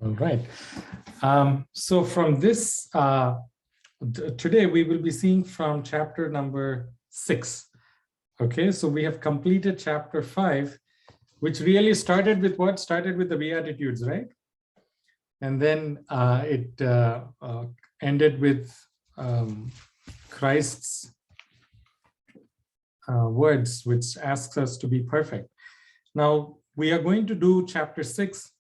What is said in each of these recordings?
All right. So from this, today we will be seeing from chapter number 6. Okay, so we have completed chapter 5, which really started with what? Started with the Beatitudes, right? And then it ended with Christ's words, which asks us to be perfect. Now, we are going to do chapter 6.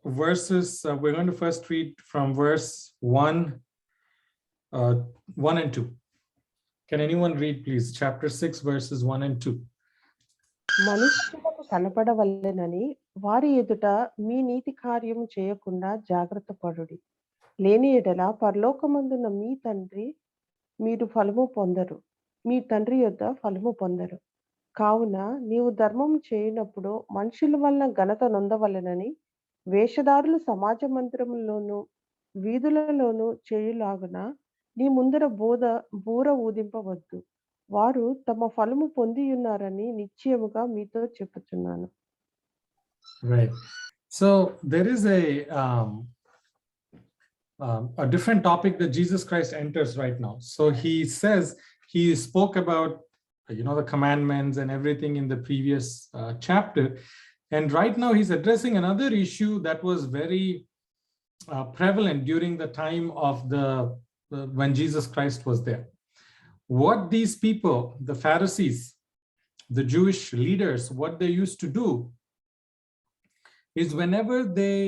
Verses, we're going to first read from verse 1 and 2. Can anyone read, please? Chapter 6, verses 1 and 2. మనుష్యులకు కనపడవలెనని వారి ఎదుట మీ నీతి కార్యము చేయకుండా జాగ్రత్త పడుడి. లేని ఎడల పరలోకమందున్న మీ తండ్రి యొద్ద ఫలము పొందరు. కావున నీవు ధర్మము చేయునప్పుడు మనుషుల వలన ఘనత నొందవలెనని వేషధారులు సమాజ మందిరములోను వీధులలోను చేయులాగున నీ ముందర బూర ఊదింపవద్దు. వారు తమ ఫలము పొందియున్నారని నిశ్చయముగా మీతో చెప్పుచున్నాను. Right. So there is a different topic that Jesus Christ enters right now. So he says, he spoke about the commandments and everything in the previous chapter. And right now he's addressing another issue that was very prevalent during the time of when Jesus Christ was there. What these people, the Pharisees, the Jewish leaders, what they used to do is whenever they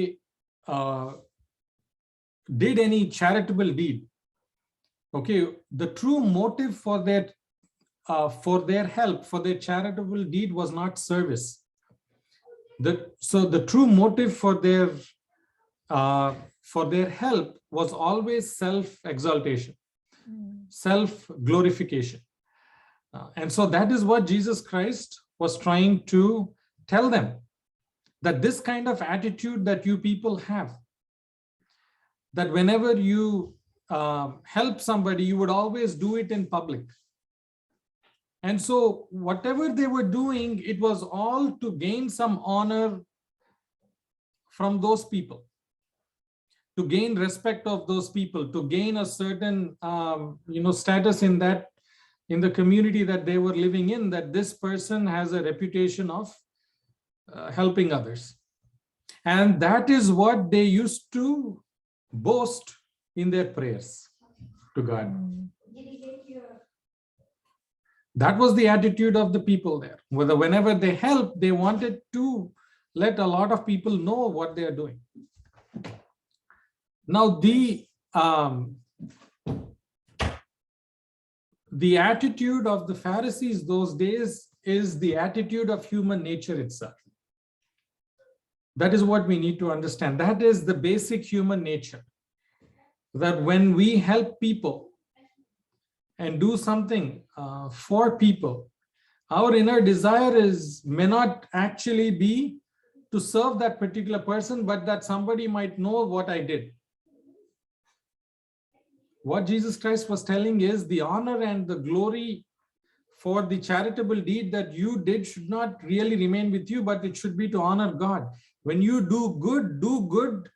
did any charitable deed, okay, the true motive for their help, for their charitable deed was not service. So the true motive for their help was always self-exaltation, self-glorification. And so that is what Jesus Christ was trying to tell them, that this kind of attitude that you people have, that whenever you help somebody, you would always do it in public. And so whatever they were doing, it was all to gain some honor from those people, to gain respect of those people, to gain a certain status in the community that they were living in, that this person has a reputation of helping others. And that is what they used to boast in their prayers to God. That was the attitude of the people there. Whenever they helped, they wanted to let a lot of people know what they are doing. Now, the attitude of the Pharisees those days is the attitude of human nature itself. That is what we need to understand. That is the basic human nature. That when we help people and do something for people, our inner desire may not actually be to serve that particular person, but that somebody might know what I did. What Jesus Christ was telling is the honor and the glory for the charitable deed that you did should not really remain with you, but it should be to honor God. When you do good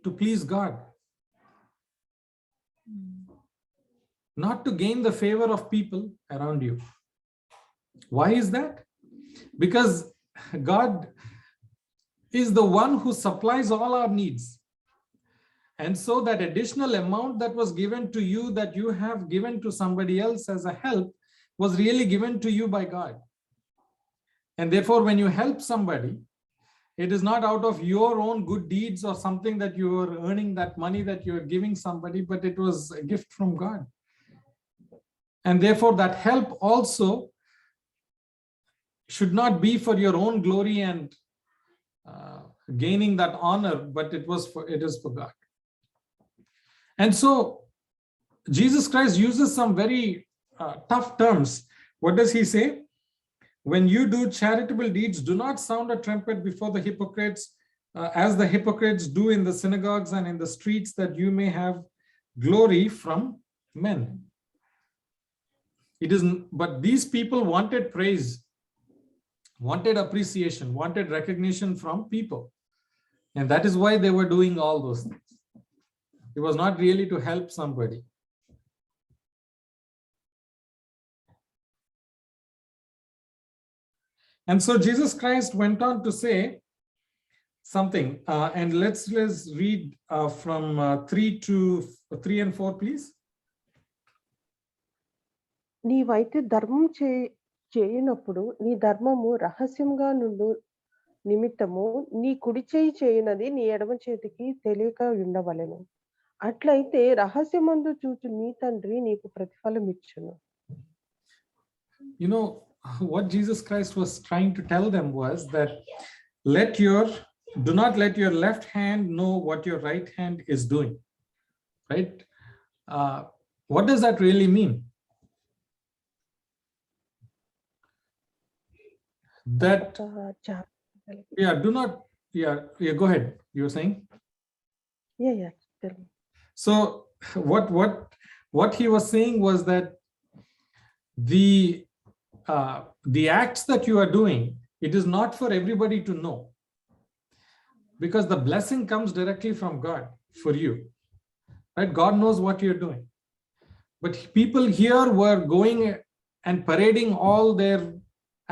to please God. Not to gain the favor of people around you. Why is that? Because God is the one who supplies all our needs. And so that additional amount that was given to you, that you have given to somebody else as a help, was really given to you by God. And therefore, when you help somebody, it is not out of your own good deeds or something that you are earning that money that you are giving somebody, but it was a gift from God. And therefore, that help also should not be for your own glory and gaining that honor, but it is for God. And so Jesus Christ uses some very tough terms. What does he say? When you do charitable deeds, do not sound a trumpet before the hypocrites, as the hypocrites do in the synagogues and in the streets, that you may have glory from men. But these people wanted praise, wanted appreciation, wanted recognition from people. And that is why they were doing all those things. It was not really to help somebody. And so Jesus Christ went on to say something, and let's read from 3 and 4, please. నీవైతే ధర్మం చేయనప్పుడు నీ ధర్మము రహస్యంగా నుండు నిమిత్తము నీ కుడి చేయి చేయనది నీ ఎడమ చేతికి తెలియక ఉండవలెను. అట్లయితే రహస్యమందు చూచు నీ తండ్రి నీకు ప్రతిఫలం ఇచ్చును. You know, what Jesus Christ was trying to tell them was that do not let your left hand know what your right hand is doing, right? What does that really mean? That do not, go ahead, you were saying. Tell me. So what he was saying was that the acts that you are doing, it is not for everybody to know, because the blessing comes directly from God for you, right? God knows what you're doing, but people here were going and parading all their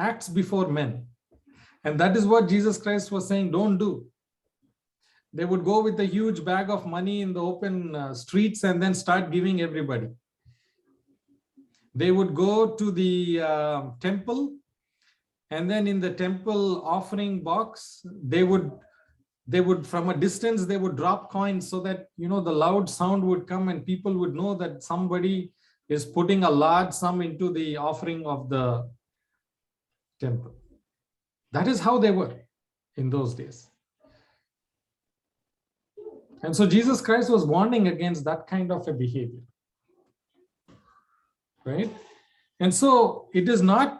acts before men, and that is what Jesus Christ was saying, don't do. They would go with a huge bag of money in the open streets and then start giving everybody. They would go to the temple, and then in the temple offering box, they would from a distance, they would drop coins so that, the loud sound would come and people would know that somebody is putting a large sum into the offering of the temple. That is how they were in those days. And so Jesus Christ was warning against that kind of a behavior, right? And so it is not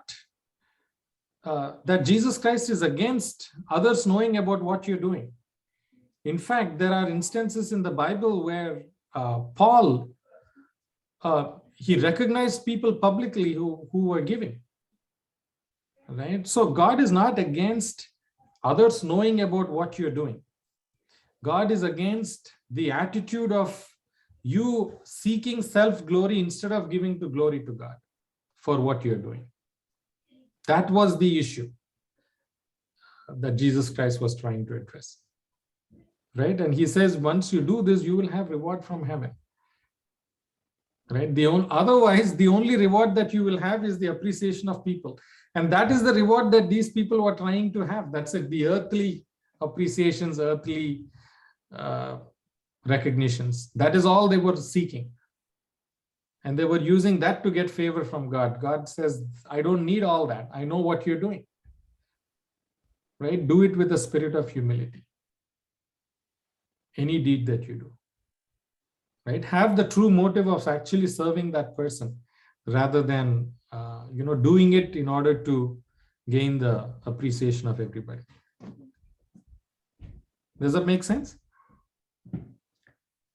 that Jesus Christ is against others knowing about what you're doing. In fact, there are instances in the Bible where Paul, he recognized people publicly who were giving, right? So God is not against others knowing about what you're doing. God is against the attitude of you seeking self-glory instead of giving the glory to God for what you're doing. That was the issue that Jesus Christ was trying to address, right? And he says, once you do this, you will have reward from heaven, right? Otherwise, the only reward that you will have is the appreciation of people. And that is the reward that these people were trying to have. That's it, the earthly appreciations, earthly recognitions. That is all they were seeking. And they were using that to get favor from God. God says, I don't need all that. I know what you're doing, right? Do it with a spirit of humility. Any deed that you do, right? Have the true motive of actually serving that person rather than, doing it in order to gain the appreciation of everybody. Does that make sense?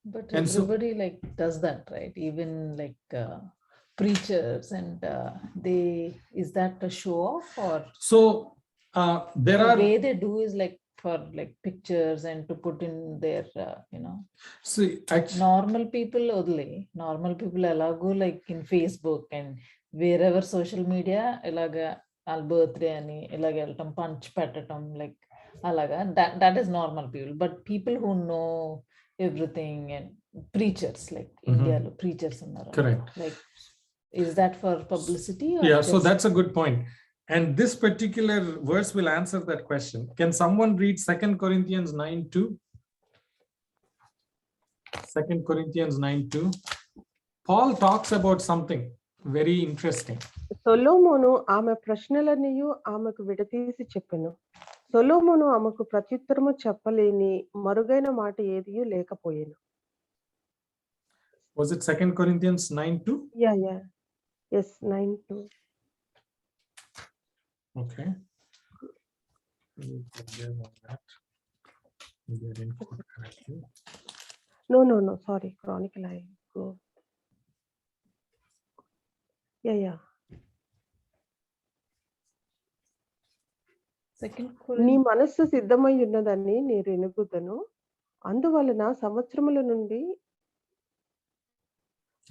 But And everybody does that, right? Even preachers, and is that a show off, or so there the are way they do is for pictures and to put in their see, actually, normal people elago in Facebook and wherever social media ilaga al birthday ani ilaga eltam punch pettatam alaga, that is normal people. But people who know everything, and preachers India lo preachers unnaru, correct. Is that for publicity, or So that's a good point. And this particular verse will answer that question. Can someone read 2 Corinthians 9:2? 2 Corinthians 9:2. Paul talks about something very interesting. సొలొమోను ఆమె ప్రశ్నలనియు ఆమెకు విడతీసి చెప్పెను. సొలొమోను ఆమెకు ప్రత్యుత్తరము చెప్పలేని మరుగైన మాట ఏదియూ లేకపోయెను. Was it 2 Corinthians 9:2? Yeah. Yes, 9:2. Okay. No. Sorry, Chronicle. I go. Yeah. Second నీ Corinthians. మనస్సు సిద్ధమై ఉన్నదని నేను ఎరుగుదును. అందువలన సంవత్సరముల నుండి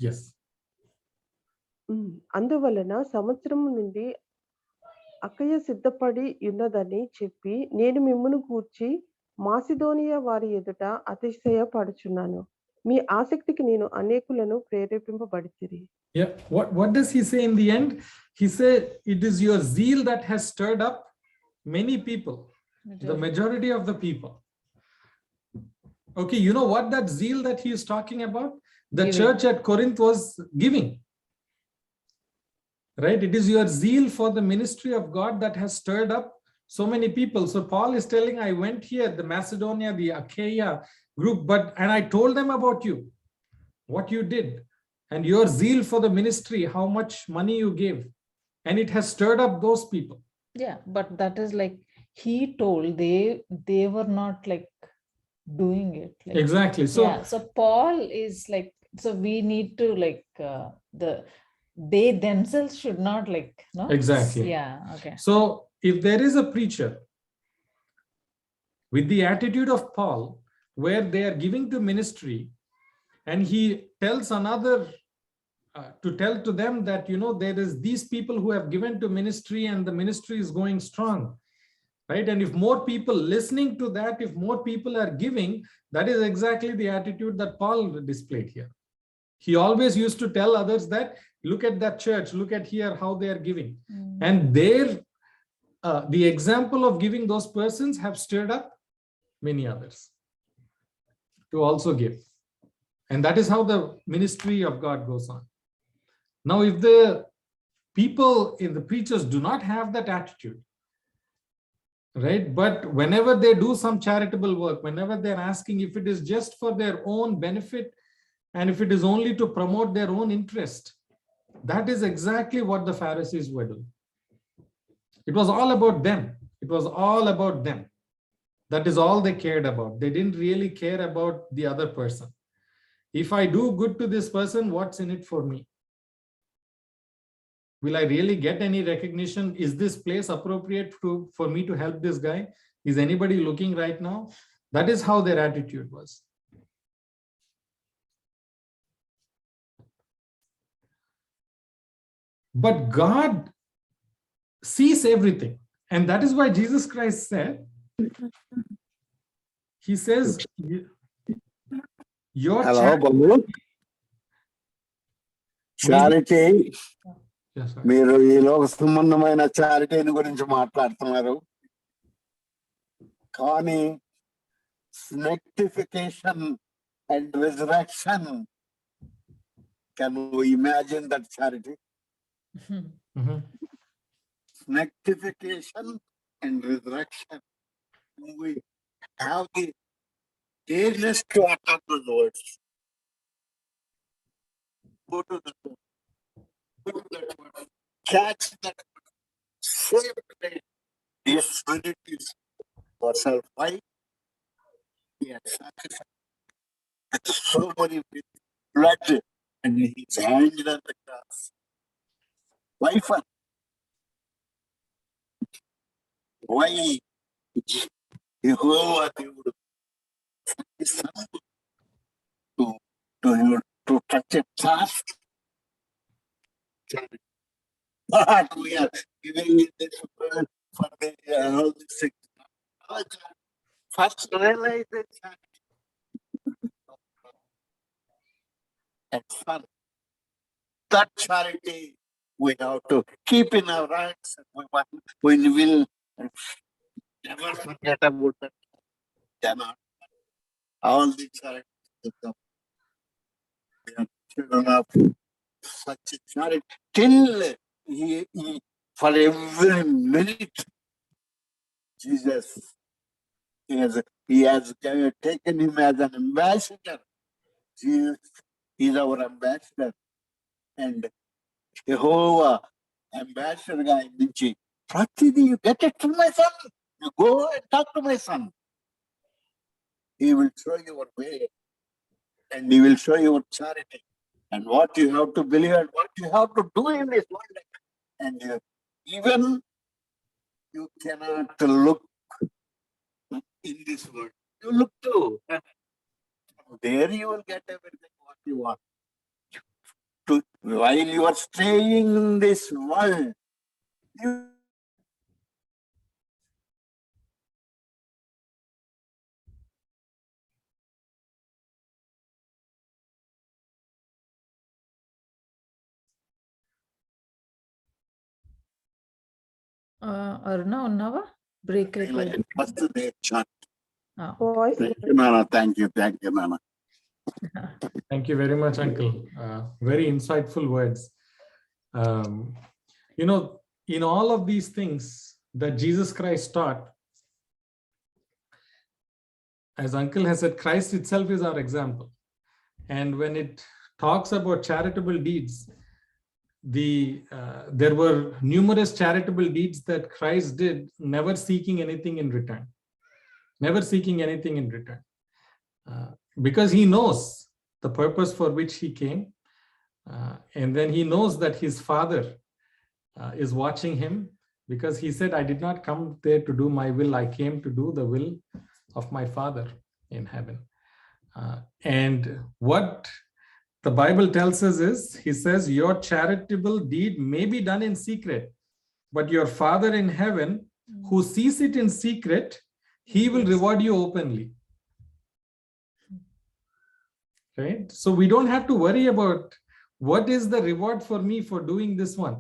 Yes. అందువలన సంవత్సరము నుండి అక్కయ సిద్ధపడి ఉన్నదని చెప్పి నేను మిమ్మును గూర్చి మాసిదోనియా వారి ఎదుట అతిశయపడుచున్నాను. మీ ఆసక్తికి నేను అనేకులను ప్రేరేపింపబడితిరి. Yeah. What does he say in the end? He said, it is your zeal that has stirred up many people, the majority of the people. Okay, you know what that zeal that he is talking about? The Giving. church at Corinth was giving. Right? It is your zeal for the ministry of God that has stirred up so many people. So Paul is telling, I went here, the Macedonia, the Achaia group, and I told them about you, what you did, and your zeal for the ministry, how much money you gave, and it has stirred up those people. Yeah, but that is like he told, they were not like doing it. Like, Exactly. So yeah, so Paul is like, so we need to like they themselves should not like, no? Exactly. Yeah, okay. So if there is a preacher with the attitude of Paul, where they are giving to ministry, and he tells another to tell to them that, you know, there is these people who have given to ministry and the ministry is going strong, right? And if more people listening to that, if more people are giving, that is exactly the attitude that Paul displayed here. He always used to tell others that, look at that church, look at here how they are giving. And the example of giving those persons have stirred up many others to also give. And that is how the ministry of God goes on. Now, if the people, if the preachers do not have that attitude, right, but whenever they do some charitable work, whenever they're asking if it is just for their own benefit, and if it is only to promote their own interest, that is exactly what the Pharisees were doing. It was all about them. It was all about them. That is all they cared about. They didn't really care about the other person. If I do good to this person, what's in it for me? Will I really get any recognition? Is this place appropriate for me to help this guy? Is anybody looking right now? That is how their attitude was. But God sees everything. And that is why Jesus Christ said, he says, your Hello, charity. Babu. Charity Yes, sir. మీరు ఈ లోక సంబంధమైన చారిటీని గురించి మాట్లాడుతున్నారు కానీ sanctification and resurrection, can we imagine that charity? Mhm. Sanctification and resurrection, we have the dariness to utter those words. Go to the put that word, catch that word, save it. This spirit is for self. Why? Yes, so many blood, and he's hanged on the cross. Why for? Why? Jehovah దేవుడు his son to touch a task. But we are giving it this word for the all these things. First realize the charity and son. That charity we have to keep in our ranks, and we will never forget about that. Cannot. All the charities of we are children of such a charity till he for every minute Jesus he has taken him as an ambassador. Jesus is our ambassador, and Jehovah ambassador guy నుంచి ప్రతిదీ you get it from my son. You go and talk to my son. He will show you your way, and he will show you your charity, and what you have to believe and what you have to do in this world. And even you cannot look in this world. You look to, and there you will get everything what you want. While you are staying in this world, you అరుణ ఉన్నావా? Break అయిపోయింది. first they chant. Voice Thank you, Nana. Thank you, Nana. Thank you very much, Uncle. Very insightful words. You know, in all of these things that Jesus Christ taught, as Uncle has said, Christ itself is our example. And when it talks about charitable deeds, there were numerous charitable deeds that Christ did, never seeking anything in return. Never seeking anything in return. Because he knows the purpose for which he came. And then he knows that his Father is watching him, because he said, I did not come there to do my will, I came to do the will of my Father in heaven. And what the Bible tells us is, he says, your charitable deed may be done in secret, but your Father in heaven, who sees it in secret, he will reward you openly. Right? So we don't have to worry about what is the reward for me for doing this one,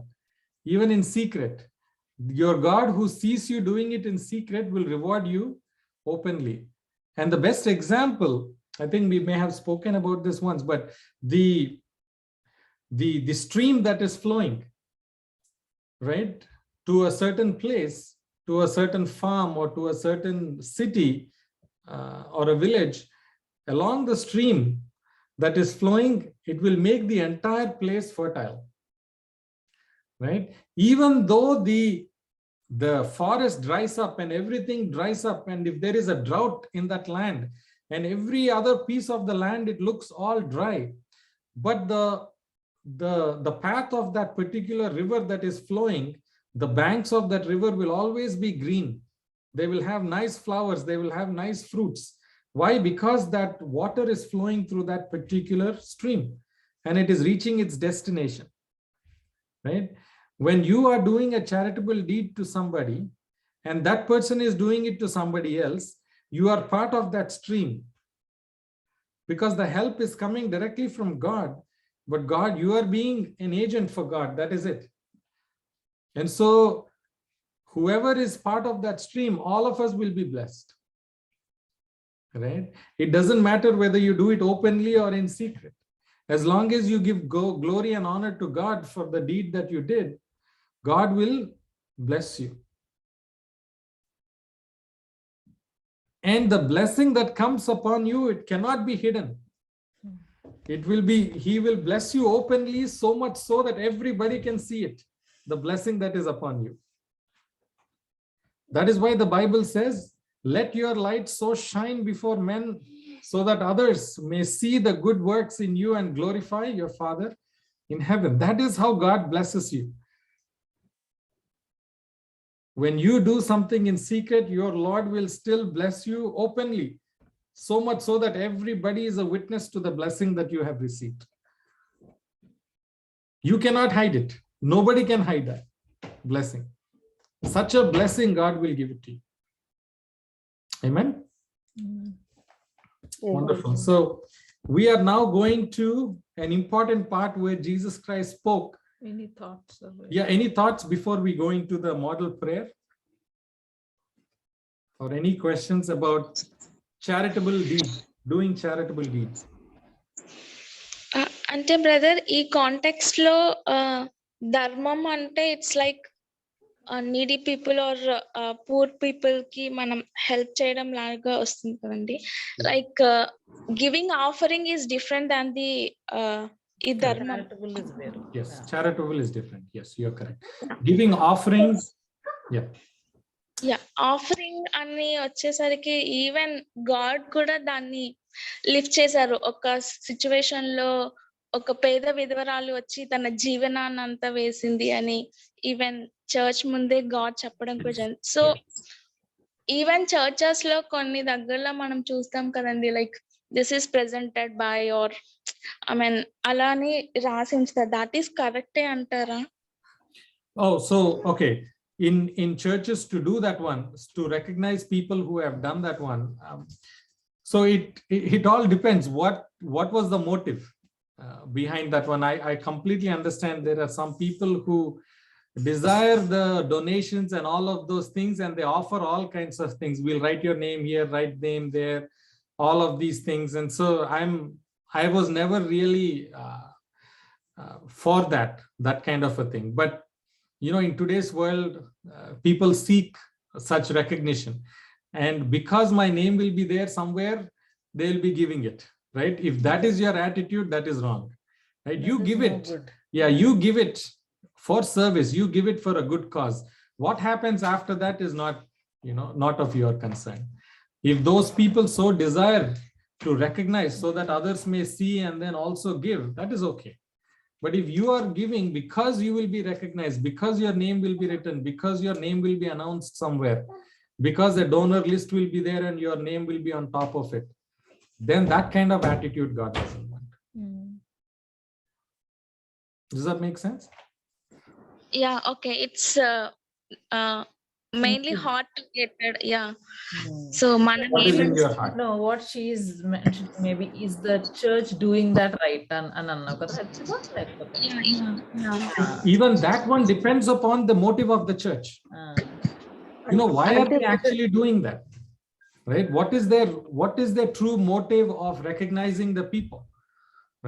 even in secret. Your God, who sees you doing it in secret, will reward you openly. And the best example, I think we may have spoken about this once, but the stream that is flowing, right, to a certain place, to a certain farm or to a certain city or a village, along the stream that is flowing, it will make the entire place fertile, right? Even though the forest dries up and everything dries up, and if there is a drought in that land and every other piece of the land, it looks all dry, but the path of that particular river that is flowing, the banks of that river will always be green. They will have nice flowers, they will have nice fruits. Why? Because that water is flowing through that particular stream and it is reaching its destination, right? When you are doing a charitable deed to somebody and that person is doing it to somebody else, you are part of that stream, because the help is coming directly from God. But God, you are being an agent for God. That is it. And so whoever is part of that stream, all of us will be blessed. Right? It doesn't matter whether you do it openly or in secret. As long as you give glory and honor to God for the deed that you did, God will bless you. And the blessing that comes upon you, it cannot be hidden. It will be, he will bless you openly, so much so that everybody can see it, the blessing that is upon you. That is why the Bible says, let your light so shine before men so that others may see the good works in you and glorify your Father in heaven. That is how God blesses you. When you do something in secret, your Lord will still bless you openly, so much so that everybody is a witness to the blessing that you have received. You cannot hide it. Nobody can hide that blessing. Such a blessing, God will give it to you. Amen. Wonderful. So we are now going to an important part where Jesus Christ spoke. Any thoughts? Yeah, any thoughts before we go into the model prayer? Or any questions about charitable deeds, doing charitable deeds? అంటే brother, ఈ context లో ధర్మం అంటే it's like needy people or poor people కి మనం help చేయడం లాగా వస్తుంది కదండి. Like giving offering is different than the ఈ ధర్మం. Yes, charitable is different. Yes, you're correct. Giving offerings, offering అని వచ్చేసరికి ఈవెన్ గాడ్ కూడా దాన్ని లిఫ్ట్ చేశారు. ఒక సిచ్యువేషన్ లో ఒక పేద విధవరాలు వచ్చి తన జీవనాన్ని అంతా వేసింది అని ఈవెన్ చర్చ్ ముందే గాడ్ చెప్పడం కూడా జరిగింది. సో ఈవెన్ చర్చెస్ లో కొన్ని దగ్గరలో మనం చూస్తాం కదండి, like this is presented by or I mean అలా అని రాసి ఉంచుతారు. దాట్ ఈస్ కరెక్టే అంటారా? Oh, so okay. In churches to do that one, to recognize people who have done that one. So it all depends. What was the motive behind that one? I completely understand there are some people who desire the donations and all of those things, and they offer all kinds of things. We'll write your name here, write name there, all of these things. And so I was never really for that kind of a thing. But in today's world, people seek such recognition, and because my name will be there somewhere, they'll be giving it, right? If that is your attitude, that is wrong, right? You give it, yeah, you give it for service, you give it for a good cause. What happens after that is not of your concern. If those people so desire to recognize so that others may see and then also give, that is okay. But if you are giving because you will be recognized, because your name will be written, because your name will be announced somewhere, because a donor list will be there and your name will be on top of it, then that kind of attitude God doesn't want. Does that make sense? Yeah, okay. It's mainly heart related. Yeah. So What is in your heart? No, what she is mentioning maybe is the church doing that right and anna kada Even that one depends upon the motive of the church. Why are they actually doing that, right? What is their true motive of recognizing the people,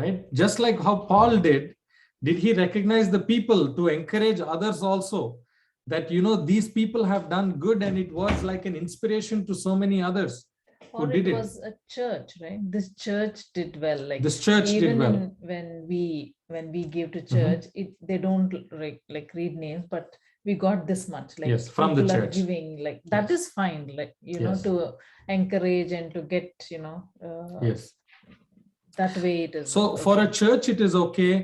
right? Just like how Paul did he recognize the people to encourage others also, that these people have done good, and it was like an inspiration to so many others who did it. Was a church, right? This church did well, like this church even did well. when we give to church, they don't like read names, but we got this much, like yes, from the church giving, like that is fine, like know, to encourage and to get yes, that way it is. So for a church it is okay.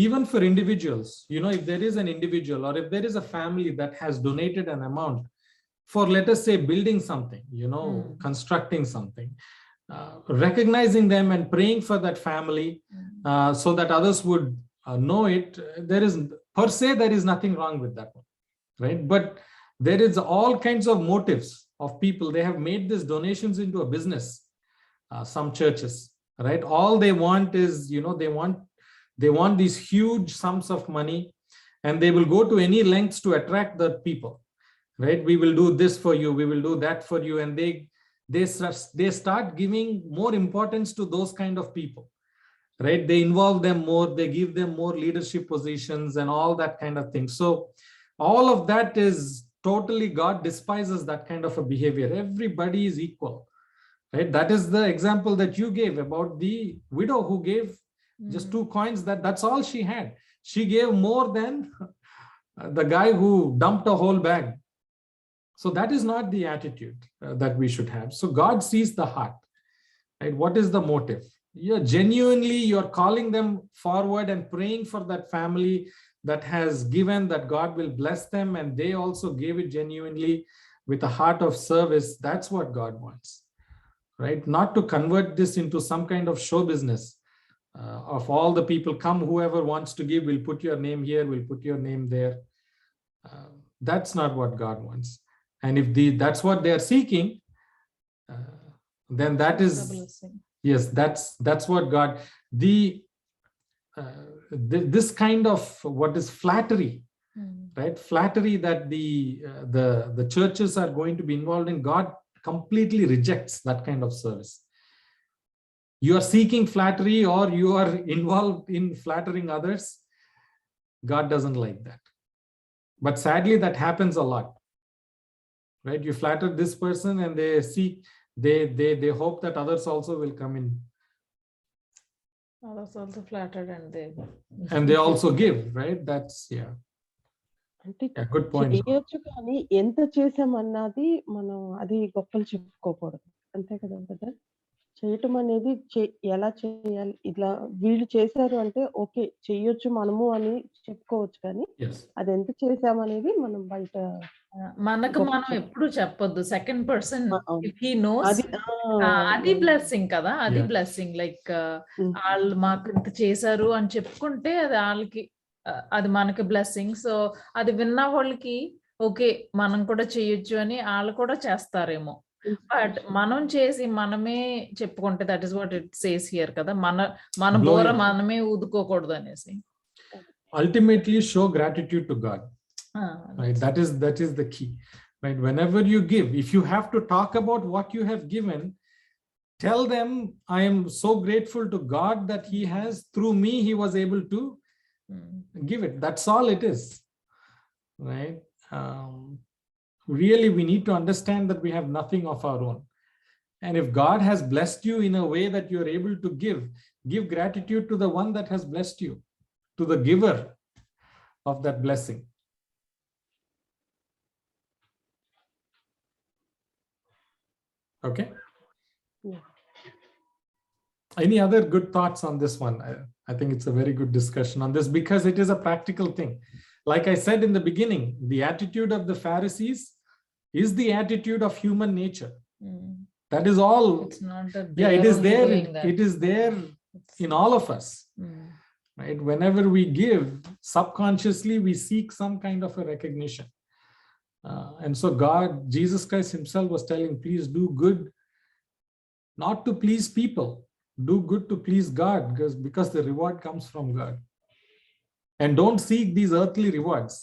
Even for individuals, if there is an individual or if there is a family that has donated an amount for, let us say, building something, constructing something, recognizing them and praying for that family so that others would know it, there is nothing wrong with that one, right? But there is all kinds of motives of people. They have made these donations into a business, some churches, right? All they want is, they want these huge sums of money, and they will go to any lengths to attract the people, right? We will do this for you, we will do that for you, and they start giving more importance to those kind of people, right? They involve them more, they give them more leadership positions and all that kind of thing. So all of that is totally, God despises that kind of a behavior. Everybody is equal, right? That is the example that you gave about the widow who gave just 2 coins. That's all she had. She gave more than the guy who dumped a whole bag. So that is not the attitude that we should have. So God sees the heart, right? What is the motive? You're calling them forward and praying for that family that has given, that God will bless them, and they also gave it genuinely with a heart of service. That's what God wants, right? Not to convert this into some kind of show business of all the people come, whoever wants to give, we'll put your name here, we'll put your name there. That's not what God wants. And if that's what they are seeking, then that is, yes, that's what God, this kind of what is flattery, right? Flattery that the churches are going to be involved in, God completely rejects that kind of service. You are seeking flattery or you are involved in flattering others, God doesn't like that. But sadly, that happens a lot, right? You flatter this person and they hope that others also will come in. Others also flattered and they also give, right? That's, yeah. అంటే good point. చేయొచ్చు, కానీ ఎంత చేసామన్నది మనం అది గొప్పలు చెప్పుకోకూడదు, అంతే కదా కదా. చేయటం అనేది ఎలా చేయాలి? ఇట్లా వీళ్ళు చేశారు అంటే ఓకే. చెయ్యొచ్చు మనము అని చెప్పుకోవచ్చు కానీ, Yes. అదెంత చేశామనేది మనం బయట మనకు గొప్ప మనం చెప్ ఎప్పుడు చెప్పొద్దు. సెకండ్ పర్సన్ అవును. ఇఫ్ హి నోస్ అది అది బ్లెస్సింగ్ కదా! అది Yeah. బ్లెస్సింగ్. లైక్ హ్మ్. ఆళ్ళు మాకు ఇంత చేశారు అని చెప్పుకుంటే అది ఆళ్ళకి అది మనకి బ్లెస్సింగ్. సో, అది విన్న వాళ్ళకి ఓకే. మనం కూడా చేయొచ్చు అని ఆళ్ళు కూడా చేస్తారేమో. బట్ మనం చేసి మనమే చెప్పుకుంటే that is what it says here కదా! మన Blow బోర your- మనమే ఊదుకోకూడదు అనేసి. Ultimately, show gratitude to God. Right? That is the key. Right? Whenever you give, if you have to talk about what you have given, tell them, I am so grateful to God that He has, through me, He was able to give it. That's all it is. Right? Really, we need to understand that we have nothing of our own. And if God has blessed you in a way that you're able to give gratitude to the one that has blessed you, to the giver of that blessing. Okay. Yeah. Any other good thoughts on this one? I think it's a very good discussion on this because it is a practical thing. Like I said in the beginning, the attitude of the Pharisees is the attitude of human nature. That is all. It's not that Yeah, they it are is only there. doing that. It is there in all of us. Right? Whenever we give, subconsciously we seek some kind of a recognition. And so God, Jesus Christ Himself was telling, please do good, not to please people. Do good to please God, because the reward comes from God. And don't seek these earthly rewards.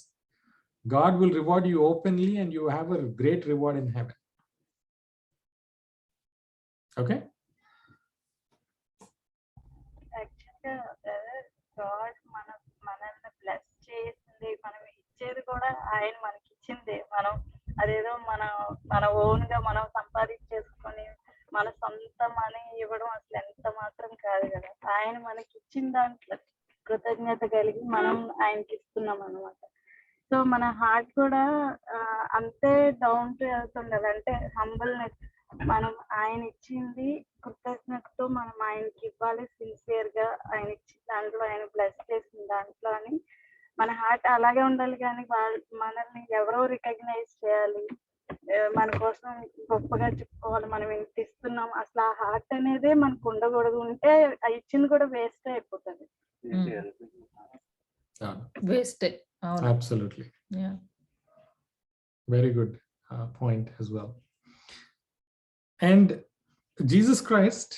God will reward you openly and you have a great reward in heaven. Okay? యాక్చువల్గా God మనల్ని bless చేసింది, మనం ఇచ్చేది కూడా ఆయన మనకి ఇచ్చింది. మనం అదేదో మన ఓన్ గా మనం సంపాదించేసుకొని మన సొంత మనీ ఇవ్వడం అసలు ఎంత మాత్రం కాదు కదా. ఆయన మనకి ఇచ్చిన దాంట్లో కృతజ్ఞత కలిగి మనం ఆయనకి ఇస్తున్నాం అనమాట. సో మన హార్ట్ కూడా అంతే డౌన్ టు ఎర్త్ ఉండాలి. అంటే హంబుల్నెస్, మనం ఆయన ఇచ్చింది కృతజ్ఞతతో మనం ఆయనకి ఇవ్వాలి, సిన్సియర్ గా ఆయన ఇచ్చిన దాంట్లో, ఆయన బ్లెస్ చేసిన దాంట్లో అని మన హార్ట్ అలాగే ఉండాలి. కానీ మనల్ని ఎవరో రికగ్నైజ్ చేయాలి, మన కోసం గొప్పగా చెప్పుకోవాలి, మనం ఇంత ఇస్తున్నాం, అసలు ఆ హార్ట్ అనేదే మనకు ఉండకూడదు. ఉంటే ఆ ఇచ్చింది కూడా వేస్ట్ అయిపోతుంది. Waste. Absolutely. Yeah. Very good point as well. And Jesus Christ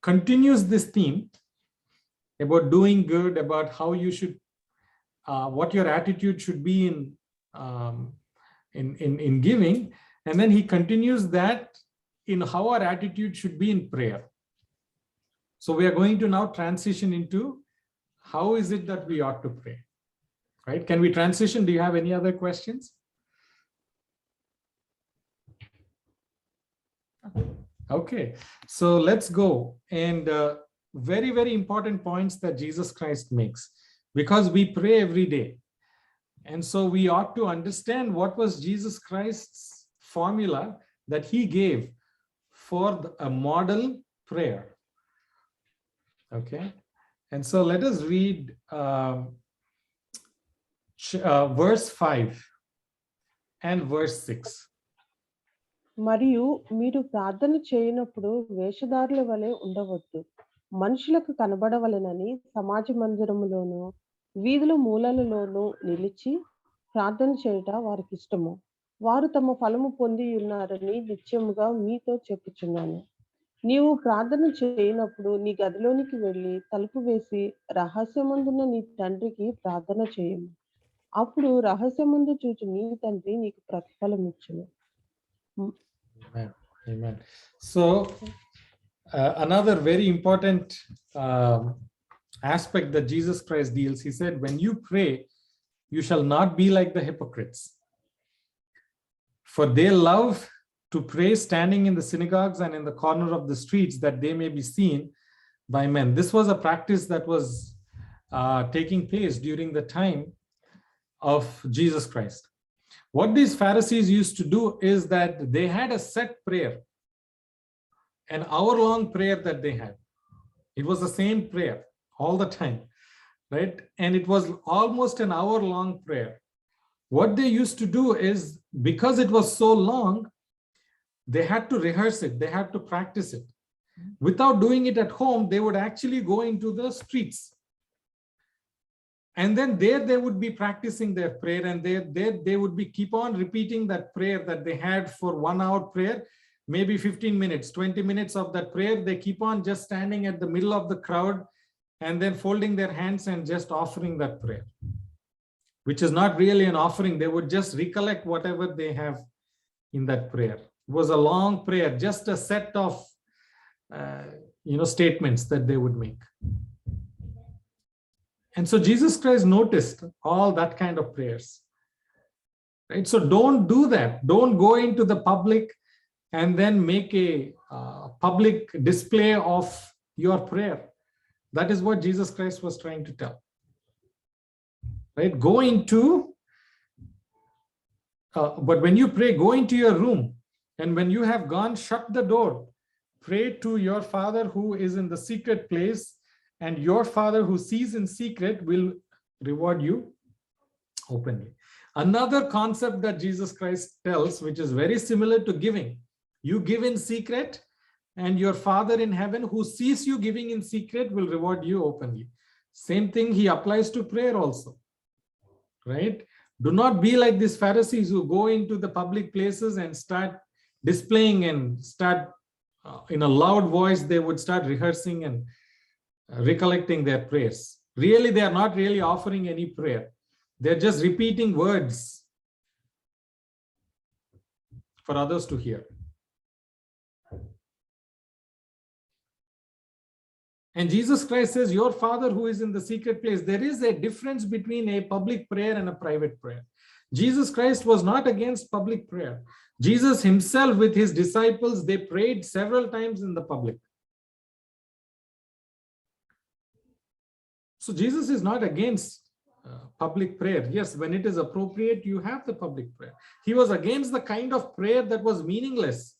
continues this theme about doing good, about how you should, what your attitude should be in giving, and then He continues that in how our attitude should be in prayer. So we are going to now transition into how is it that we ought to pray. Right? Can we transition? Do you have any other questions? Okay, so let's go. And very, very important points that Jesus Christ makes, because we pray every day. And so we ought to understand what was Jesus Christ's formula that He gave for a model prayer. Okay, and so let us read verse 5 and verse 6. మరియు మీరు ప్రార్థన చేయనప్పుడు వేషధారుల వలె ఉండవద్దు, మనుషులకు కనబడవలెనని సమాజ మందిరములోను వీధుల మూలలలోనూ నిలిచి ప్రార్థన చేయుట వారికి ఇష్టము. వారు తమ ఫలము పొంది ఉన్నారని నిశ్చయముగా మీతో చెప్పుచున్నాను. నీవు ప్రార్థన చేయనప్పుడు నీ గదిలోనికి వెళ్ళి తలుపు వేసి రహస్యమందున్న నీ తండ్రికి ప్రార్థన చేయము. అప్పుడు రహస్యమందు చూచి నీ తండ్రి నీకు ప్రతిఫలం ఇచ్చును. Amen. Amen. So another very important aspect that Jesus Christ deals, He said, when you pray, you shall not be like the hypocrites, for they love to pray standing in the synagogues and in the corner of the streets, that they may be seen by men. This was a practice that was taking place during the time of Jesus Christ. What these Pharisees used to do is that they had a set prayer an hour-long prayer that they had. It was the same prayer all the time, right? And it was almost an hour-long prayer. What they used to do is, because it was so long, they had to rehearse it, they had to practice it. Without doing it at home, they would actually go into the streets. And then there they would be practicing their prayer, and they would be keep on repeating that prayer that they had for 1 hour prayer, maybe 15 minutes, 20 minutes of that prayer. They keep on just standing at the middle of the crowd and then folding their hands and just offering that prayer, which is not really an offering. They would just recollect whatever they have in that prayer. It was a long prayer, just a set of statements that they would make. And so Jesus Christ noticed all that kind of prayers, right? So don't do that. Don't go into the public and then make a public display of your prayer. That is what Jesus Christ was trying to tell, right? Go into, but when you pray, go into your room. And when you have gone, shut the door. Pray to your Father who is in the secret place, and your Father who sees in secret will reward you openly. Another concept that Jesus Christ tells, which is very similar to giving. You give in secret, and your Father in heaven who sees you giving in secret will reward you openly. Same thing he applies to prayer also, right? Do not be like these Pharisees who go into the public places and start displaying and start in a loud voice. They would start rehearsing and recollecting their prayers. Really, they are not really offering any prayer. They're just repeating words for others to hear. And Jesus Christ says, your Father who is in the secret place. There is a difference between a public prayer and a private prayer. Jesus Christ was not against public prayer. Jesus himself with his disciples, they prayed several times in the public. So Jesus is not against public prayer. Yes, when it is appropriate, you have the public prayer. He was against the kind of prayer that was meaningless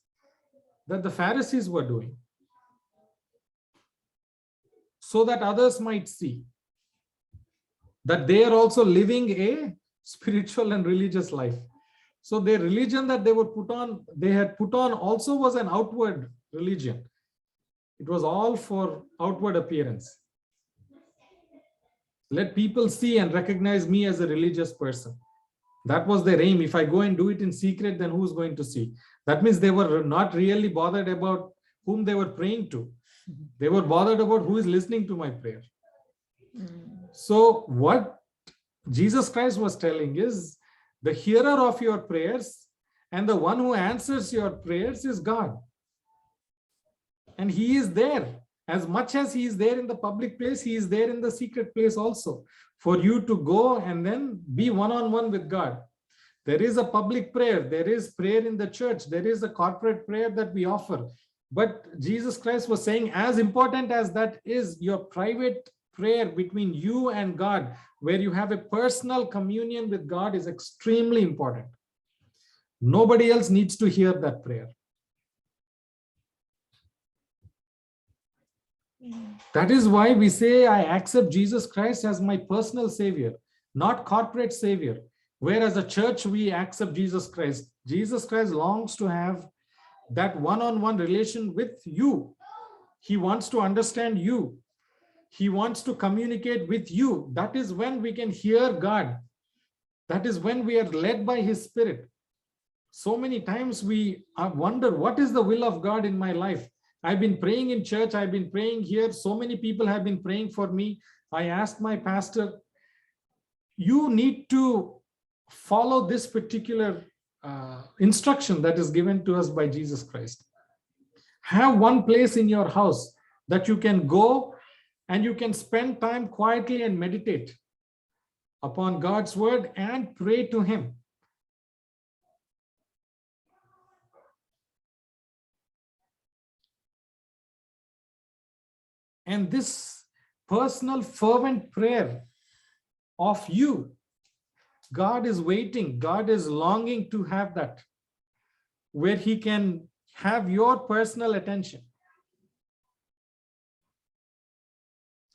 that the Pharisees were doing, so that others might see that they are also living a spiritual and religious life. So their religion that they had put on also was an outward religion. It was all for outward appearance. Let people see and recognize me as a religious person. That was their aim. If I go and do it in secret, then who's going to see? That means they were not really bothered about whom they were praying to. They were bothered about who is listening to my prayer. So what Jesus Christ was telling is, the hearer of your prayers and the one who answers your prayers is God. And he is there. As much as he is there in the public place, he is there in the secret place also, for you to go and then be one-on-one with God. There is a public prayer. There is prayer in the church. There is a corporate prayer that we offer. But Jesus Christ was saying, as important as that is, your private prayer between you and God, where you have a personal communion with God, is extremely important. Nobody else needs to hear that prayer. That is why we say, I accept Jesus Christ as my personal savior, not corporate savior. Whereas a church, we accept Jesus Christ. Jesus Christ longs to have that one-on-one relation with you. He wants to understand you. He wants to communicate with you. That is when we can hear God. That is when we are led by his Spirit. So many times we wonder, what is the will of God in my life? I've been praying in church. I've been praying here. So many people have been praying for me. I asked my pastor, you need to follow this particular instruction that is given to us by Jesus Christ. Have one place in your house that you can go and you can spend time quietly and meditate upon God's word and pray to him. And this personal fervent prayer of you, God is waiting, God is longing to have that, where he can have your personal attention.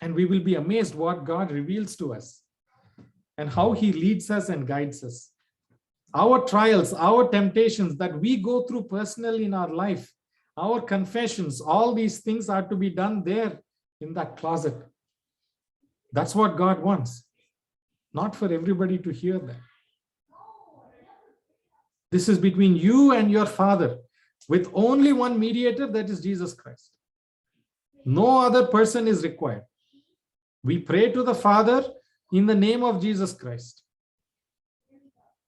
And we will be amazed what God reveals to us and how he leads us and guides us. Our trials, our temptations that we go through personally in our life, our confessions, all these things are to be done there in that closet. That's what God wants, not for everybody to hear that. This is between you and your Father, with only one mediator, that is Jesus Christ. No other person is required. We pray to the Father in the name of Jesus Christ.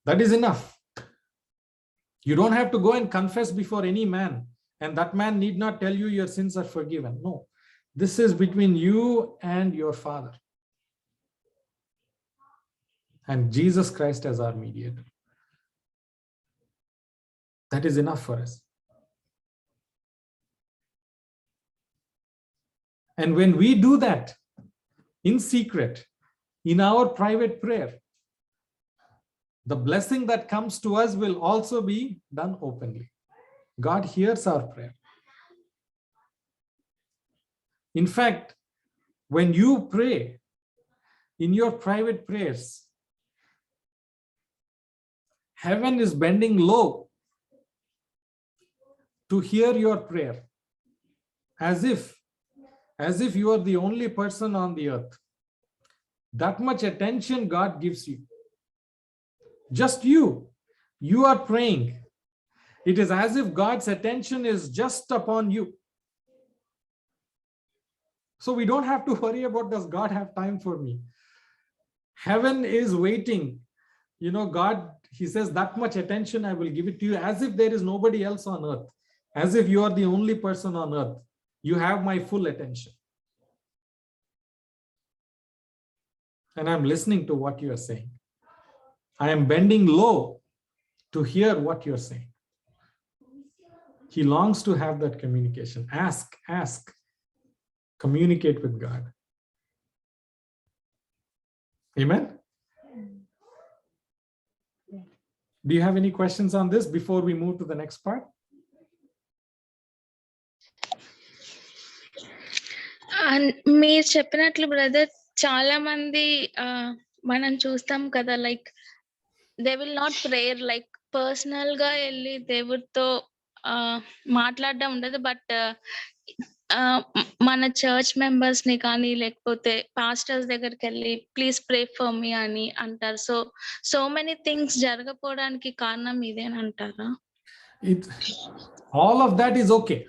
That is enough. You don't have to go and confess before any man, and that man need not tell you your sins are forgiven. No, this is between you and your Father. And Jesus Christ as our mediator. That is enough for us. And when we do that in secret, in our private prayer, the blessing that comes to us will also be done openly. God hears our prayer. In fact, when you pray in your private prayers, heaven is bending low to hear your prayer, as if you are the only person on the earth. That much attention God gives you. Just you are praying. It is as if God's attention is just upon you. So we don't have to worry about, does God have time for me? Heaven is waiting. You know, God, he says, that much attention I will give it to you, as if there is nobody else on earth, as if you are the only person on earth. You have my full attention. And I'm listening to what you are saying. I am bending low to hear what you're saying. He longs to have that communication. Ask. Communicate with God. Amen? Do you have any questions on this before we move to the next part? మీరు చెప్పినట్లు brother, చాలా మంది మనం చూస్తాం కదా, like they will not prayer, like personal గా వెళ్ళి దేవుడితో మాట్లాడడం ఉండదు. బట్ మన చర్చ్ మెంబర్స్ ని కానీ లేకపోతే పాస్టర్స్ దగ్గరికి వెళ్ళి ప్లీజ్ ప్రే ఫర్ మీ అని అంటారు. సో మెనీ థింగ్స్ జరగపోవడానికి కారణం ఇదేనంటారా? All of that is okay.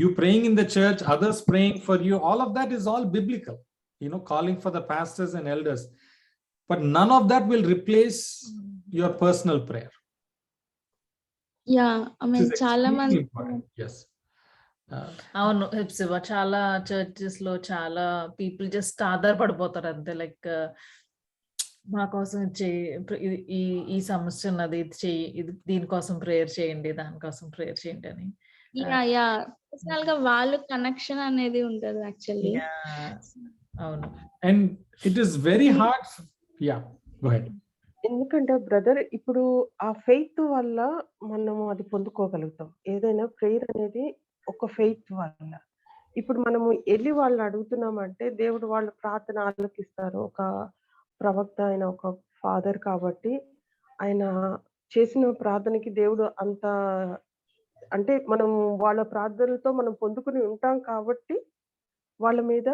You praying in the church, others praying for you, all of that is all biblical. You know, calling for the pastors and elders. But none of that will replace your personal prayer. Yeah, I mean, చాలా మంది. Yes. అవును హెప్సిబా, చాలా churches లో చాలా people just ఆధారపడిపోతారు అంతే. Like మా కోసం ఈ సమస్య ఉన్నది, ఇది చెయ్యి, ఇది దీనికోసం ప్రేయర్ చేయండి, దానికోసం ప్రేయర్ చేయండి అని. పర్సనల్ గా వాళ్ళు కనెక్షన్ అనేది ఉండదు యాక్చువల్లీ. అవును. And it is very hard. Yeah, go ahead. ఎందుకంటే బ్రదర్, ఇప్పుడు ఆ ఫెయిత్ వల్ల మనము అది పొందుకోగలుగుతాం. ఏదైనా ప్రేయర్ అనేది ఒక ఫెయిత్ వల్ల. ఇప్పుడు మనము వెళ్ళి వాళ్ళని అడుగుతున్నామంటే దేవుడు వాళ్ళ ప్రార్థన ఆలకిస్తారు. ఒక ప్రవక్త, ఆయన ఒక ఫాదర్ కాబట్టి ఆయన చేసిన ప్రార్థనకి దేవుడు అంత, అంటే మనం వాళ్ళ ప్రార్థనలతో మనం పొందుకుని ఉంటాం కాబట్టి వాళ్ళ మీద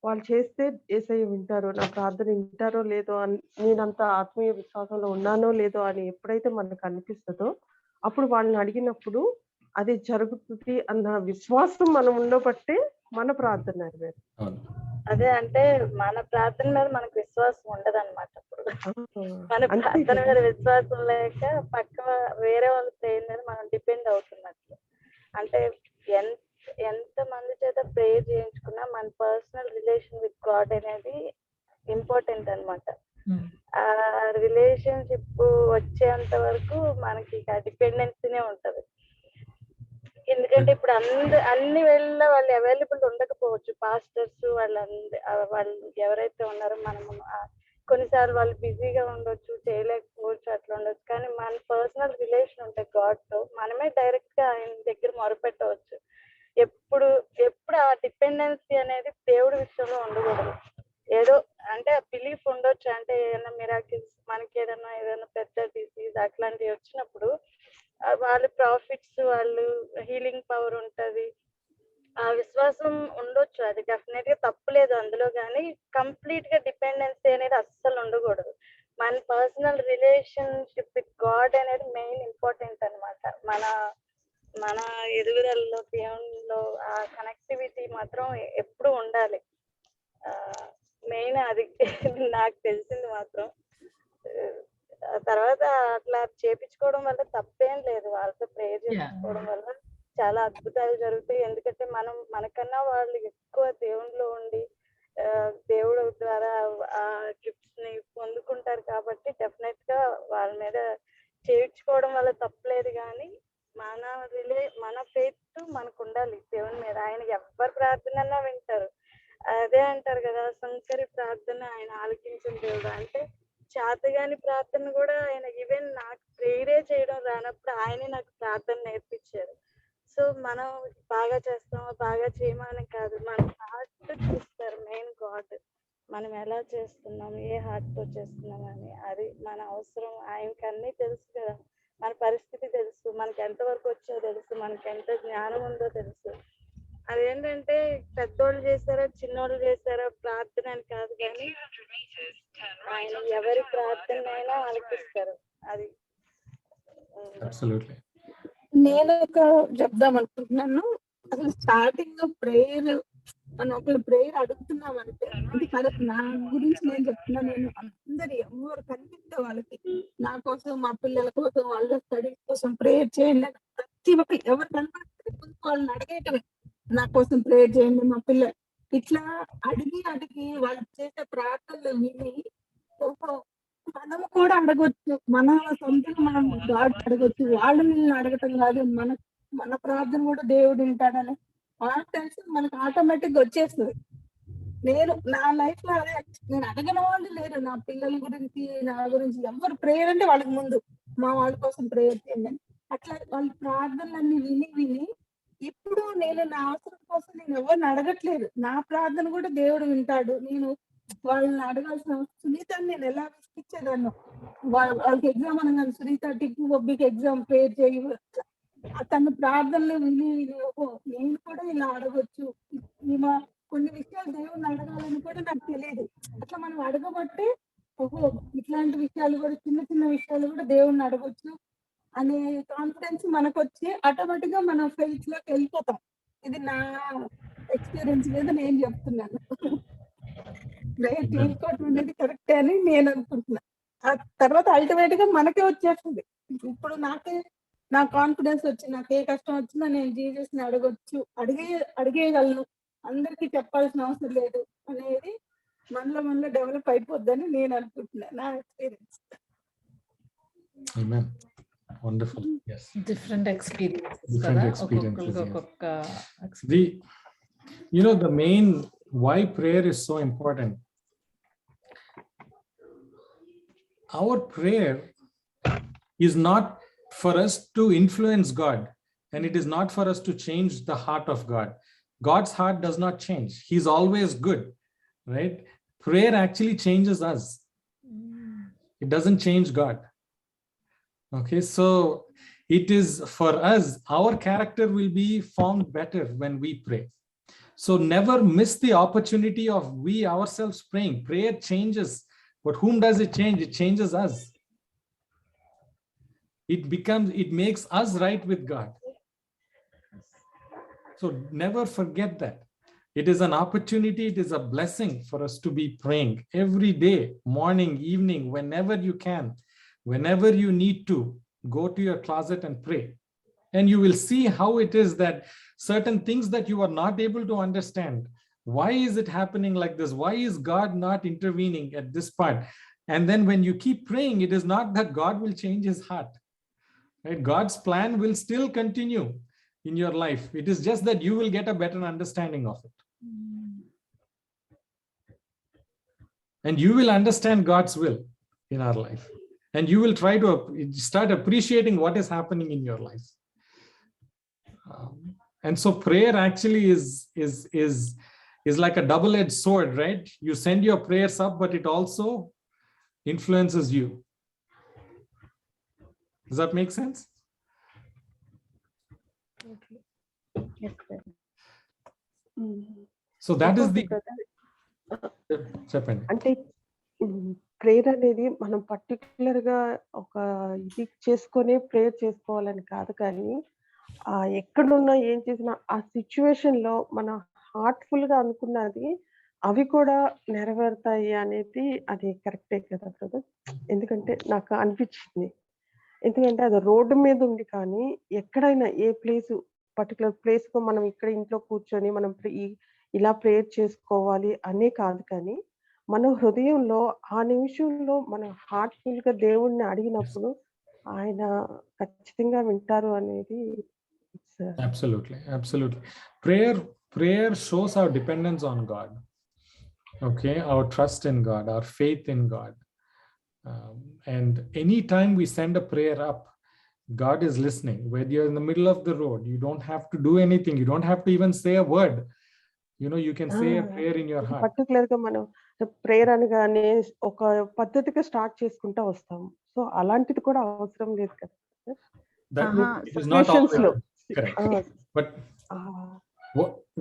వాళ్ళు చేస్తే యేసయ్య వింటారు, నా ప్రార్థన వింటారో లేదో అని, నేనంత ఆత్మీయ విశ్వాసంలో ఉన్నానో లేదో అని ఎప్పుడైతే మనకు అనిపిస్తుందో అప్పుడు వాళ్ళని అడిగినప్పుడు అది జరుగుతుంది అన్న విశ్వాసం మనం ఉండబట్టే మన ప్రార్థన నెరవేరుతుంది. అదే, అంటే మన ప్రార్థన మీద మనకు విశ్వాసం ఉండదు అనమాట. అప్పుడు మన ప్రార్థన మీద విశ్వాసం లేక పక్క వేరే వాళ్ళ ప్రేయర్ మీద మనం డిపెండ్ అవుతున్నట్లు. అంటే ఎంత మంది చేత ప్రేయర్ చేయించుకున్నా మన పర్సనల్ రిలేషన్ విత్ గాడ్ అనేది ఇంపార్టెంట్ అన్నమాట. ఆ రిలేషన్షిప్ వచ్చేంత వరకు మనకి డిపెండెన్సీనే ఉంటది. ఎందుకంటే ఇప్పుడు అన్ని వేళ వాళ్ళు అవైలబుల్ ఉండకపోవచ్చు. పాస్టర్స్ వాళ్ళు ఎవరైతే ఉన్నారో మనము కొన్నిసార్లు వాళ్ళు బిజీగా ఉండొచ్చు, చేయలేకపోవచ్చు, అట్లా ఉండొచ్చు. కానీ మన పర్సనల్ రిలేషన్ ఉంటే గాడ్ తో మనమే డైరెక్ట్ గా ఆయన దగ్గర మొరపెట్టవచ్చు. ఎప్పుడు ఆ డిపెండెన్సీ అనేది దేవుడి విషయంలో ఉండకూడదు. ఏదో అంటే బిలీఫ్ ఉండొచ్చు, అంటే ఏదైనా మిరాకిల్స్, మనకి ఏదైనా పెద్ద డిసీజ్ అట్లాంటివి వచ్చినప్పుడు వాళ్ళు ప్రాఫిట్స్, వాళ్ళు హీలింగ్ పవర్ ఉంటది, ఆ విశ్వాసం ఉండొచ్చు, అది డెఫినెట్ గా తప్పులేదు అందులో. కానీ కంప్లీట్ గా డిపెండెన్సీ అనేది అస్సలు ఉండకూడదు. మన పర్సనల్ రిలేషన్షిప్ విత్ గాడ్ అనేది మెయిన్ ఇంపార్టెంట్ అన్నమాట. మన ఎదుగుదలలో దేవునిలో ఆ కనెక్టివిటీ మాత్రం ఎప్పుడు ఉండాలి. మెయిన్ అది నాకు తెలిసింది మాత్రం. ఆ తర్వాత అట్లా చేపించుకోవడం వల్ల తప్పేం లేదు, వాళ్ళతో ప్రేయర్ చేయించుకోవడం వల్ల చాలా అద్భుతాలు జరుగుతాయి. ఎందుకంటే మనకన్నా వాళ్ళు ఎక్కువ దేవునిలో ఉండి దేవుడు ద్వారా ఆ గిఫ్ట్స్ ని పొందుకుంటారు కాబట్టి డెఫినెట్ గా వాళ్ళ మీద చేయించుకోవడం వల్ల తప్పలేదు. కానీ మన ఫెయిత్ మనకు ఉండాలి దేవుని మీద. ఆయన ఎవరి ప్రార్థన వింటారు. అదే అంటారు కదా, శంకరి ప్రార్థన ఆయన ఆలకించిన దేవుడు. అంటే చేతగాని ప్రార్థన కూడా ఆయన ఈవెన్ నాకు ప్రేయరే చేయడం రానప్పుడు ఆయనే నాకు ప్రార్థన నేర్పించారు. సో మనం బాగా చేస్తామా బాగా చేయమని కాదు, మన హార్ట్ చూస్తారు మెయిన్ గాడ్. మనం ఎలా చేస్తున్నాం, ఏ హార్ట్ తో చేస్తున్నాం అని. అది మన అవసరం. ఆయనకి అన్నీ తెలుసు కదా, మన పరిస్థితి తెలుసు, మనకి ఎంతవరకు వచ్చో తెలుసు, మనకి ఎంత జ్ఞానం ఉందో తెలుసు. అదేంటంటే పెద్దోళ్ళు చేశారో చిన్నోళ్ళు చేశారో ప్రార్థన అని కాదు, కానీ ఆయన ఎవరి ప్రార్థన అయినా ఆలకిస్తారు. అది నేను ఒక చెప్దాం అనుకుంటున్నాను. అసలు స్టార్టింగ్ ప్రేయర్, మనం ఒకళ్ళు ప్రేయర్ అడుగుతున్నామంటే అంటే నా గురించి నేను చెప్తున్నా, నేను అందరు ఎవరు కనిపిస్తే వాళ్ళకి నా కోసం, మా పిల్లల కోసం, వాళ్ళ స్టడీస్ కోసం ప్రేయర్ చేయండి. ప్రతి ఒక్క ఎవరు కనిపిస్తే వాళ్ళని అడిగేయటమే, నా కోసం ప్రేయర్ చేయండి మా పిల్లలు. ఇట్లా అడిగి వాళ్ళు చేసే ప్రార్థనలు విని మనము కూడా అడగొచ్చు. మన సొంతంగా మనం గాడ్ అడగొచ్చు. వాళ్ళు వీళ్ళని అడగటం కాదు, మన ప్రార్థన కూడా దేవుడు వింటాడని కాన్ఫిడెన్స్ మనకు ఆటోమేటిక్ గా వచ్చేస్తుంది. నేను నా లైఫ్ లో అదే, నేను అడగని వాళ్ళు లేరు. నా పిల్లల గురించి, నా గురించి ఎవరు ప్రేయర్ అంటే వాళ్ళకి ముందు మా వాళ్ళ కోసం ప్రేయర్ చేయండి. అట్లా వాళ్ళ ప్రార్థనలన్నీ విని ఇప్పుడు నేను నా అవసరం కోసం నేను ఎవరిని అడగట్లేదు. నా ప్రార్థన కూడా దేవుడు వింటాడు. నేను వాళ్ళని అడగాల్సిన సునీతని నేను ఎలా విసిగించేదాన్ని. వాళ్ళకి ఎగ్జామ్ అనగానే సునీత టిక్కు బొబ్బికి ఎగ్జామ్ ప్రేయర్ చేయి, తన ప్రార్థనలు విని నేను కూడా ఇలా అడగొచ్చు. కొన్ని విషయాలు దేవుడిని అడగాలని కూడా నాకు తెలియదు. అట్లా మనం అడగబట్టే ఇట్లాంటి విషయాలు కూడా, చిన్న చిన్న విషయాలు కూడా దేవుడిని అడగొచ్చు అనే కాన్ఫిడెన్స్ మనకు వచ్చి ఆటోమేటిక్ గా మనం ఫెయిత్ లోకి వెళ్ళిపోతాం. ఇది నా ఎక్స్పీరియన్స్ మీద నేను చెప్తున్నాను. ప్రేయర్ చేసుకోవటం అనేది కరెక్టే అని నేను అనుకుంటున్నా. ఆ తర్వాత అల్టిమేట్ గా మనకే వచ్చేస్తుంది. ఇప్పుడు నా కాన్ఫిడెన్స్ వచ్చి నాకు ఏ కష్టం వచ్చినా నేను జీసస్ ని అడగొచ్చు, అడిగేయగలను, అందరికీ చెప్పాల్సిన అవసరం లేదు అనేది మనలో డెవలప్ అయిపోద్దని నేను అనుకుంటున్నా, నా experience. Amen. Wonderful. Yes. Different experiences. The main why prayer is so important. Our prayer is not for us to influence God, and it is not for us to change the heart of God. God's heart does not change. He's always good, right? Prayer actually changes us. It doesn't change God. Okay, so it is for us, our character will be formed better when we pray. So never miss the opportunity of we ourselves praying. Prayer changes, but whom does it change? It changes us. It makes us right with God. So never forget that. It is an opportunity, it is a blessing for us to be praying every day, morning, evening, whenever you can. Whenever you need to, go to your closet and pray. And you will see how it is that certain things that you are not able to understand. Why is it happening like this? Why is God not intervening at this part? And then when you keep praying, it is not that God will change his heart. Right? God's plan will still continue in your life. It is just that you will get a better understanding of it. And you will understand God's will in our life. And you will try to start appreciating what is happening in your life. And so prayer actually is like a double-edged sword, right? You send your prayers up, but it also influences you. Does that make sense? So that is the చెప్పండి. అంటే prayer అనేది మనం particular గా ఒక ఇది చేసుకొని prayer చేసుకోవాలని కాదు, కానీ ఎక్కడున్నా ఏం చేసినా ఆ సిచ్యువేషన్ లో మన హార్ట్ఫుల్ గా అనుకున్నది అవి కూడా నెరవేరుతాయి అనేది అది కరెక్టే కదా బ్రదర్. ఎందుకంటే నాకు అనిపించింది, ఎందుకంటే అది రోడ్డు మీద ఉంది, కానీ ఎక్కడైనా ఏ ప్లేస్ పర్టికులర్ ప్లేస్ కు మనం ఇక్కడ ఇంట్లో కూర్చొని మనం ఇలా ప్రేయర్ చేసుకోవాలి అనే కాదు, కానీ మన హృదయంలో ఆ నిమిషంలో మనం హార్ట్ఫుల్ గా దేవుణ్ణి అడిగినప్పుడు ఆయన ఖచ్చితంగా వింటారు అనేది. Absolutely, absolutely. Prayer shows our dependence on God. Okay, our trust in God, our faith in God. And anytime we send a prayer up, God is listening. When you're in the middle of the road, you don't have to do anything. You don't have to even say a word. You know, you can say a prayer in your heart. Particular గా మనం prayer అనగానే ఒక పద్ధతిగా start చేసుకుంటా వస్తాం. So అలాంటిది కూడా అవసరం లేదు కదా. That it is not always correct. But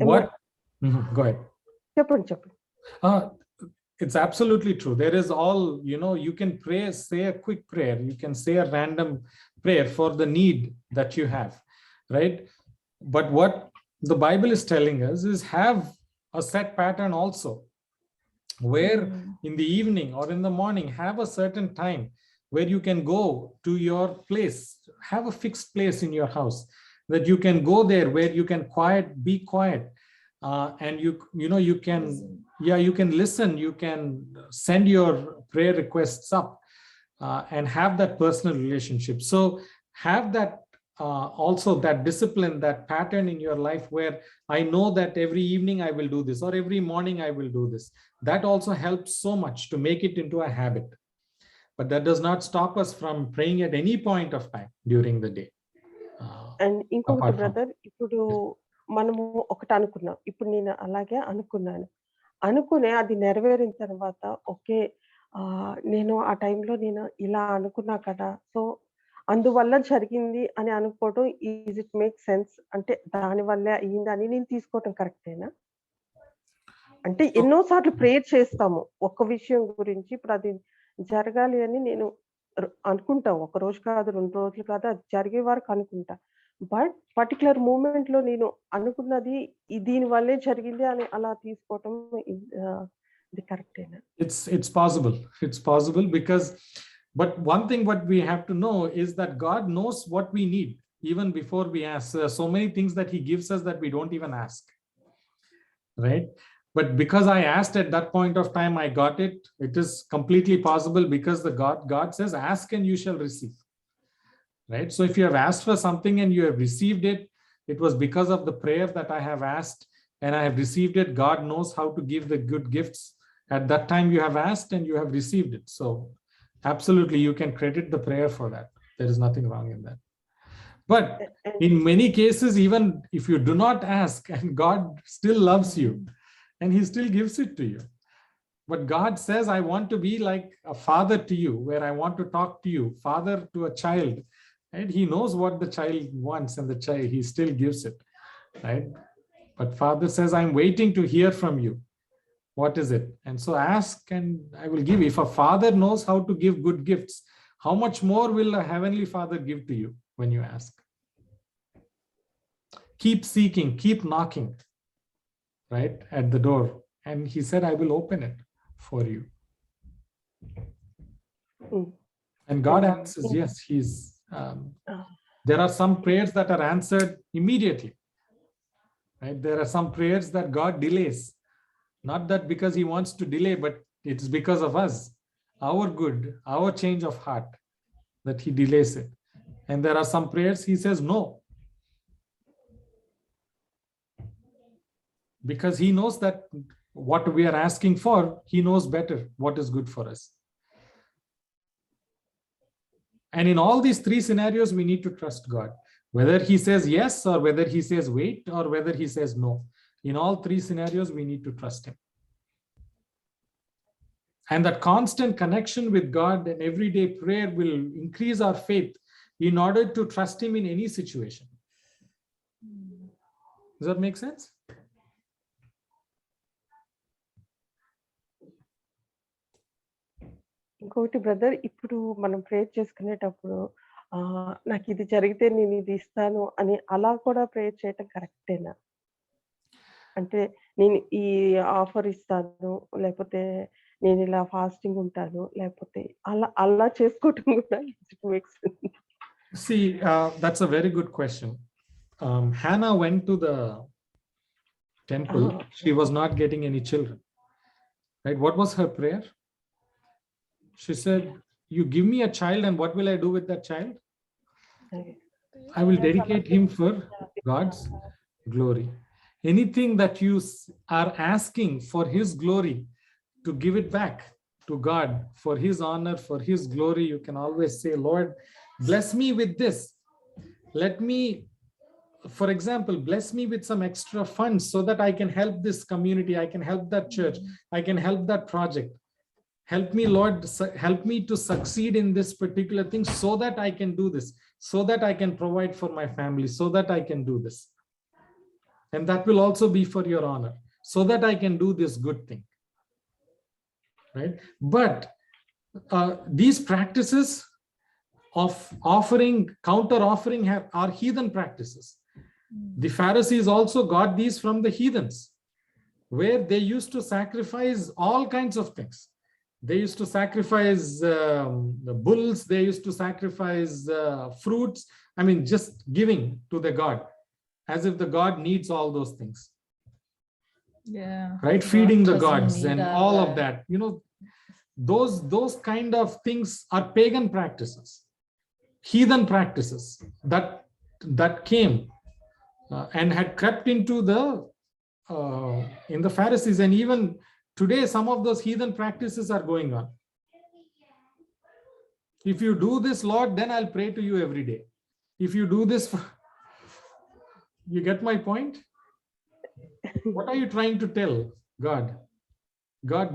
what? Go ahead. చెప్పండి. It's absolutely true. There is all, you know, you can pray, say a quick prayer. You can say a random prayer for the need that you have, right? But what the Bible is telling us is have a set pattern also, where in the evening or in the morning, have a certain time where you can go to your place. Have a fixed place in your house that you can go there, where you can be quiet. And you know, you can, you can listen, you can send your prayer requests up and have that personal relationship. So have that also that discipline, that pattern in your life where I know that every evening I will do this, or every morning I will do this. That also helps so much to make it into a habit. But that does not stop us from praying at any point of time during the day. And ఇంకొకటి brother, ఇప్పుడు మనము ఒకటి అనుకున్నాం, ఇప్పుడు నేను అలాగే అనుకునే అది నెరవేరిన తర్వాత ఓకే, నేను ఆ టైంలో నేను ఇలా అనుకున్నా కదా, సో అందువల్ల జరిగింది అని అనుకోవడం, ఈజ్ ఇట్ మేక్ సెన్స్? అంటే దాని వల్లే అయ్యిందని నేను తీసుకోవటం కరెక్టేనా? అంటే ఎన్నోసార్లు ప్రేయర్ చేస్తాము ఒక్క విషయం గురించి, ఇప్పుడు అది జరగాలి అని నేను అనుకుంటా, ఒక రోజు కాదు, 2 రోజులు కాదు, అది జరిగే వరకు అనుకుంటా. బట్ పర్టికులర్ మూమెంట్ లో నేను అనుకున్నది దీని వల్లే జరిగింది అని అలా తీసుకోవటం ఇది కరెక్టేనా? It's possible because, but one thing what we have to know is that God knows what we need even before we ask. There are so many things that he gives us that we don't even ask, right? But because I asked at that point of time, I got it. It is completely possible because God says, ask and you shall receive, right? So if you have asked for something and you have received it, it was because of the prayer that I have asked and I have received it. God knows how to give the good gifts at that time you have asked and you have received it. So absolutely, you can credit the prayer for that. There is nothing wrong in that. But in many cases, even if you do not ask, and God still loves you and he still gives it to you. But God says, I want to be like a father to you, where I want to talk to you, father to a child, right? He knows what the child wants, and the child, he still gives it, right? But father says, I'm waiting to hear from you. What is it? And so ask and I will give. If a father knows how to give good gifts, how much more will a heavenly Father give to you when you ask? Keep seeking, keep knocking, right, at the door. And he said, I will open it for you. And God answers, yes, there are some prayers that are answered immediately, right? There are some prayers that God delays. Not that because he wants to delay, but it's because of us, our good, our change of heart, that he delays it. And there are some prayers he says no, because he knows that what we are asking for, he knows better what is good for us. And in all these 3 scenarios, we need to trust God, whether he says yes or whether he says wait or whether he says no. In all three scenarios, we need to trust him. And that constant connection with God and everyday prayer will increase our faith in order to trust him in any situation. Does that make sense? ఇంకోటి brother, ఇప్పుడు మనం prayer చేసుకునేటప్పుడు నాకు ఇది జరిగితే నేను ఇది ఇస్తాను అని అలా కూడా ప్రేయర్ చేయటం కరెక్టేనా? అంటే నేను ఈ ఆఫర్ ఇస్తాను, లేకపోతే నేను ఇలా ఫాస్టింగ్ ఉంటాను, లేకపోతే అలా చేసుకోవటం కూడా it makes sense. See, that's a very good question. Hannah went to the temple. She was not getting any children. Right? What was her prayer? She said, you give me a child, and what will I do with that child? I will dedicate him for God's glory. Anything that you are asking for his glory, to give it back to God for his honor, for his glory, you can always say, Lord, bless me with this. Let me, for example, bless me with some extra funds so that I can help this community, I can help that church, I can help that project. Help me, Lord, help me to succeed in this particular thing so that I can do this, so that I can provide for my family, so that I can do this. And that will also be for your honor, so that I can do this good thing. Right? But these practices of offering, counter offering are heathen practices. The Pharisees also got these from the heathens, where they used to sacrifice all kinds of things. They used to sacrifice the bulls, they used to sacrifice fruits. I mean, just giving to the God, as if the God needs all those things. Yeah. Right? Feeding the doesn't gods need and our all of that. You know, those kind of things are pagan practices, heathen practices that came and had crept into in the Pharisees. And even today, some of those heathen practices are going on. If you do this, Lord, then I'll pray to you every day. If you do this, you get my point? What are you trying to tell God?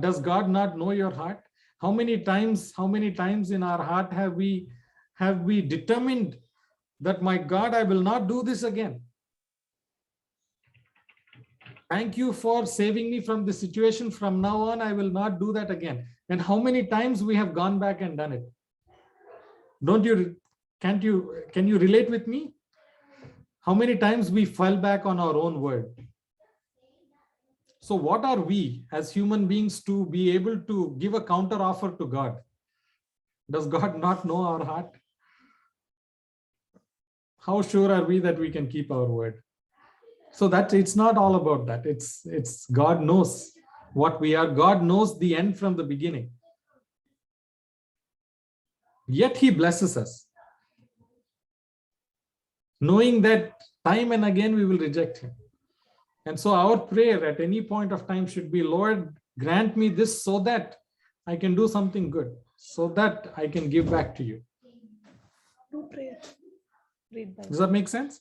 Does God not know your heart? How many times in our heart have we determined that, my God, I will not do this again. Thank you for saving me from this situation. From now on, I will not do that again. And how many times we have gone back and done it? Can you relate with me? How many times we fell back on our own word? So what are we as human beings to be able to give a counter offer to God? Does God not know our heart? How sure are we that we can keep our word? So that it's not all about that. It's God knows what we are. God knows the end from the beginning. Yet he blesses us, knowing that time and again we will reject him. And so our prayer at any point of time should be, Lord, grant me this so that I can do something good, so that I can give back to you. Do prayer. Read Bible. Does that make sense?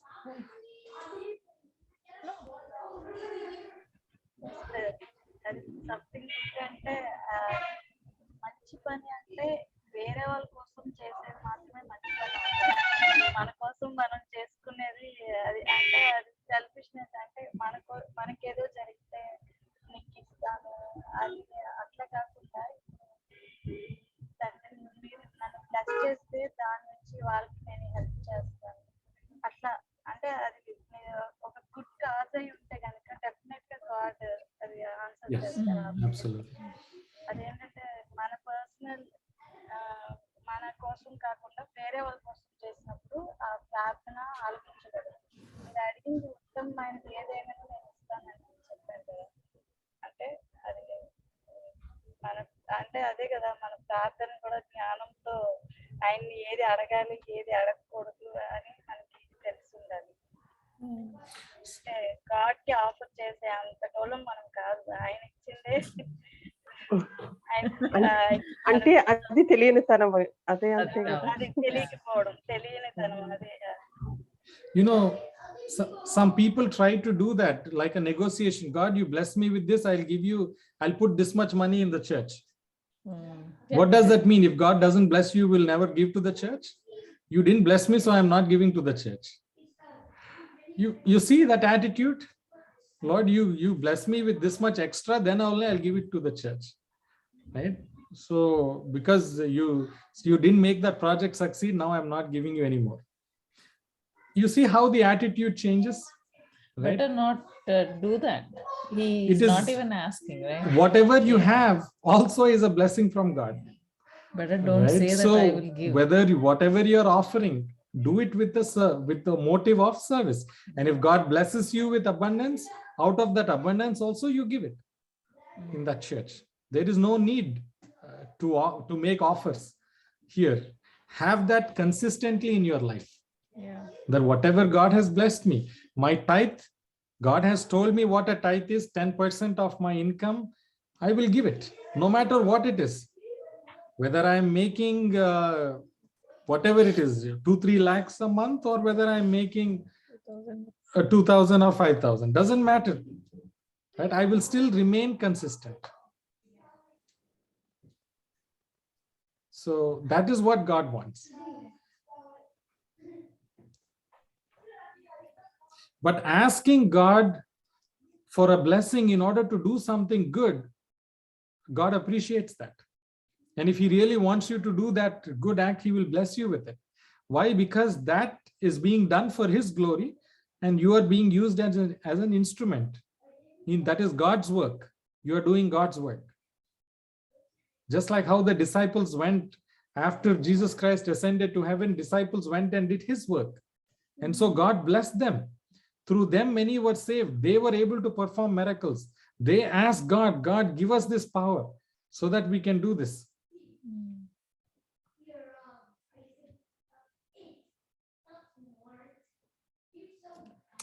అది something అంటే మంచి పని అంటే వేరే వాళ్ళ కోసం చేసేది మాత్రమే మంచి పని. మన కోసం మనం చేసుకునేది అది అంటే అది సెల్ఫిష్నెస్. అంటే మనకేదో జరిగితే నీకు ఇస్తాను అది అట్లా కాకుండా, మీరు నన్ను బ్లెస్ చేస్తే దాని నుంచి వాళ్ళకి నేను హెల్ప్ చేస్తాను అట్లా. అంటే అది ఒక గుడ్ కాజ్ అయి ఉంటే కనుక డెఫినెట్ గా గాడ్ అది ఆన్సర్ చేస్తారు. అదేంటంటే మన పర్సనల్ మన కోసం కాకుండా వేరే వాళ్ళ కోసం చేసినప్పుడు ఆ ప్రార్థన ఆలోచించగలరు. మీరు అడిగింది ఉత్తమమైనది ఏదైనా నేను ఇస్తానని చెప్పారు కదా. అంటే అది అంటే అదే కదా, మన ప్రార్థన కూడా జ్ఞానంతో ఆయన్ని ఏది అడగాలి ఏది అడగకూడదు అని మనకి తెలిసి ఉండాలి. అంటే గాడ్ కి ఆఫర్ చేసే అంత గౌరవం మనం కాదు, ఆయన ఇచ్చిందే. అంటే అది తెలియని తనం, అదే అంతే. అది తెలియకపోవడం, తెలియని తనం. అదే You know, Some people try to do that like a negotiation. God, you bless me with this, I'll put this much money in the church. What does that mean? If God doesn't bless you, will never give to the church? You didn't bless me, so I'm not giving to the church. You see that attitude? Lord, you bless me with this much extra, then only I'll give it to the church, right? So because you didn't make that project succeed, now I'm not giving you anymore. You see how the attitude changes, right? Better not do that. He is not even asking, right? Whatever you have also is a blessing from God. Better don't Right? say that So I will give. whatever you're offering, do it with the motive of service. And if God blesses you with abundance, out of that abundance also you give it in that church. There is no need to make offers here. Have that consistently in your life. Yeah. That whatever God has blessed me, my tithe, God has told me what a tithe is, 10% of my income, I will give it, no matter what it is. Whether I'm making whatever it is, 2-3 lakhs a month, or whether I'm making 2,000 or 5,000, doesn't matter, right? I will still remain consistent. So that is what God wants. But asking God for a blessing in order to do something good, God appreciates that. And if he really wants you to do that good act, he will bless you with it. Why? Because that is being done for his glory, and you are being used as an instrument. That is God's work. You are doing God's work. Just like how the disciples went after Jesus Christ ascended to heaven, disciples went and did his work. And so God blessed them. Through them, many were saved. They were able to perform miracles. They asked God, God, give us this power so that we can do this.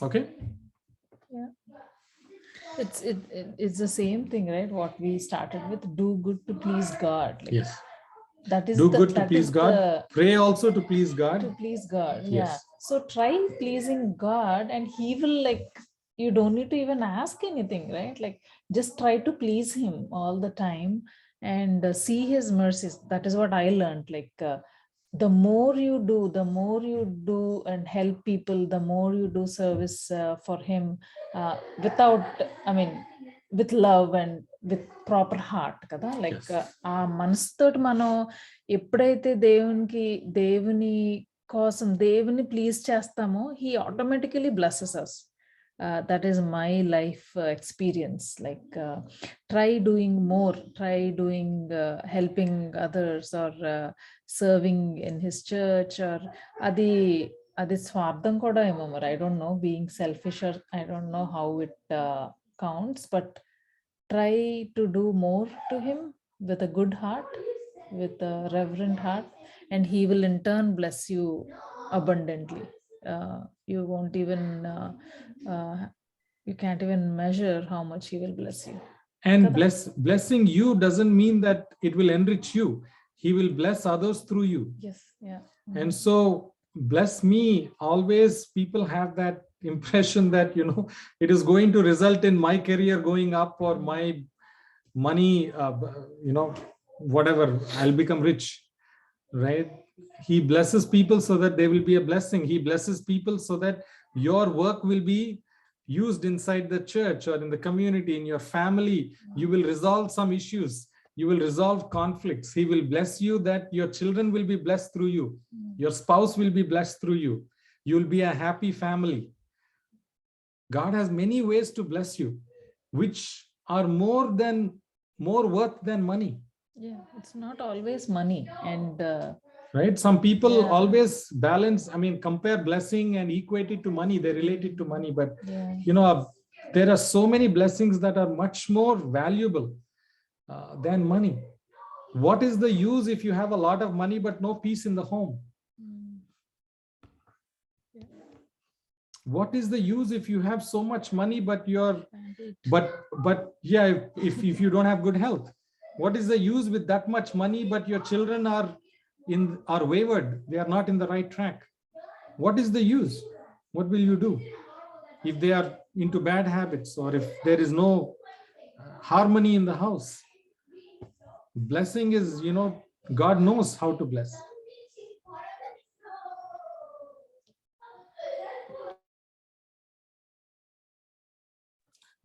Okay. Yeah. It's the same thing, right? What we started with, do good to please God. Like, yes. That is do good to please God. Pray also to please God. To please God. Yes. Yeah. So try pleasing God, and he will, like, you don't need to even ask anything, right? Like, just try to please him all the time and see his mercies. That is what I learned. Like, the more you do and help people, the more you do service for him with love and with proper heart kada, like ఆ మనసుతోటి మనం ఎప్పుడైతే దేవుని కోసం దేవుని please చేస్తామో, he automatically blesses us. That is my life experience. Like, try doing more, try doing helping others, or serving in his church, or adi స్వార్థం కూడా ఏమో మరి, I don't know, being selfish, or I don't know how it counts, but try to do more to him with a good heart, with a reverent heart, and he will in turn bless you abundantly. You won't even you can't even measure how much he will bless you. And blessing you doesn't mean that it will enrich you. He will bless others through you. Yes. Yeah. And so bless me, always people have that impression that, it is going to result in my career going up, or my money, whatever, I'll become rich, right? He blesses people so that they will be a blessing. He blesses people so that your work will be used inside the church or in the community, in your family. You will resolve some issues. You will resolve conflicts. He will bless you that your children will be blessed through you. Your spouse will be blessed through you. You will be a happy family. God has many ways to bless you, which are more worth than money. Yeah, it's not always money. And right, some people always balance, compare blessing and equate it to money. They relate it to money, but there are so many blessings that are much more valuable than money. What is the use if you have a lot of money but no peace in the home? What is the use if you have so much money but if you don't have good health? What is the use with that much money but your children are wayward? They are not in the right track. What is the use? What will you do? if they are into bad habits, or if there is no harmony in the house. Blessing is, God knows how to bless.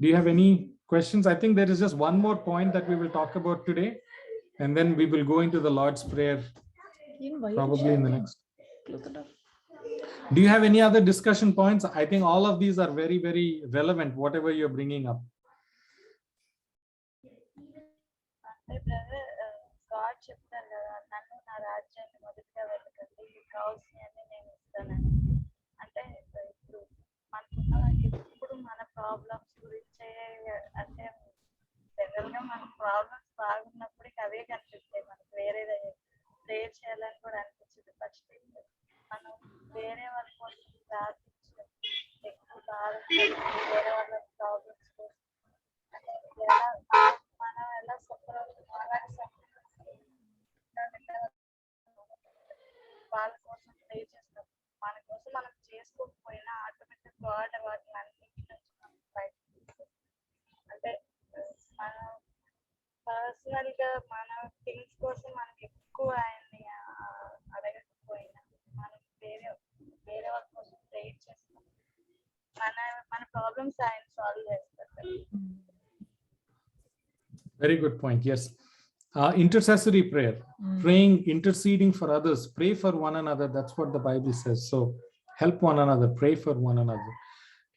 Do you have any questions? I think there is just one more point that we will talk about today, and then we will go into the Lord's Prayer probably in the next. Do you have any other discussion points? I think all of these are very, very relevant, whatever you're bringing up. అంటే brother God చెప్తారు కదా, నన్ను నా రాజ్యాన్ని మొదటిగా వెళ్ళకండి, మీకు కావాల్సినవన్నీ నేను ఇస్తానని. అంటే ఇప్పుడు మనకున్న ఎప్పుడు మన ప్రాబ్లమ్స్ గురించే, అంటే జనరల్ గా మన ప్రాబ్లమ్స్ బాగున్నప్పటికీ అవే కనిపిస్తాయి మనకు, వేరేది ప్రేయర్ చేయాలని కూడా అనిపించదు. ఫస్ట్ మనం వేరే వాళ్ళ కోసం ప్రార్థించడం, ఎక్కువ బాధపడి వేరే వాళ్ళ ప్రాబ్లమ్స్ కోసం, అంటే మనం ఎలా సఫర్ అవుతున్నాం అలాగే వాళ్ళ కోసం ప్రే చేస్తాం. మన కోసం మనం చేసుకోకపోయినా ఆటోమేటిక్ గాడ్ వాటిని అన్నింటి నుంచి మనం బయటకు తీస్తాం. అంటే మనం పర్సనల్ గా మన థింగ్స్ కోసం మనం ఎక్కువ ఆయన్ని అడగకపోయినా, మనం వేరే వాళ్ళ కోసం ప్రే చేస్తాం, మన ప్రాబ్లమ్స్ ఆయన సాల్వ్ చేస్తారు. Very good point. Yes. Intercessory prayer, praying, interceding for others, pray for one another. That's what the Bible says. So help one another, pray for one another.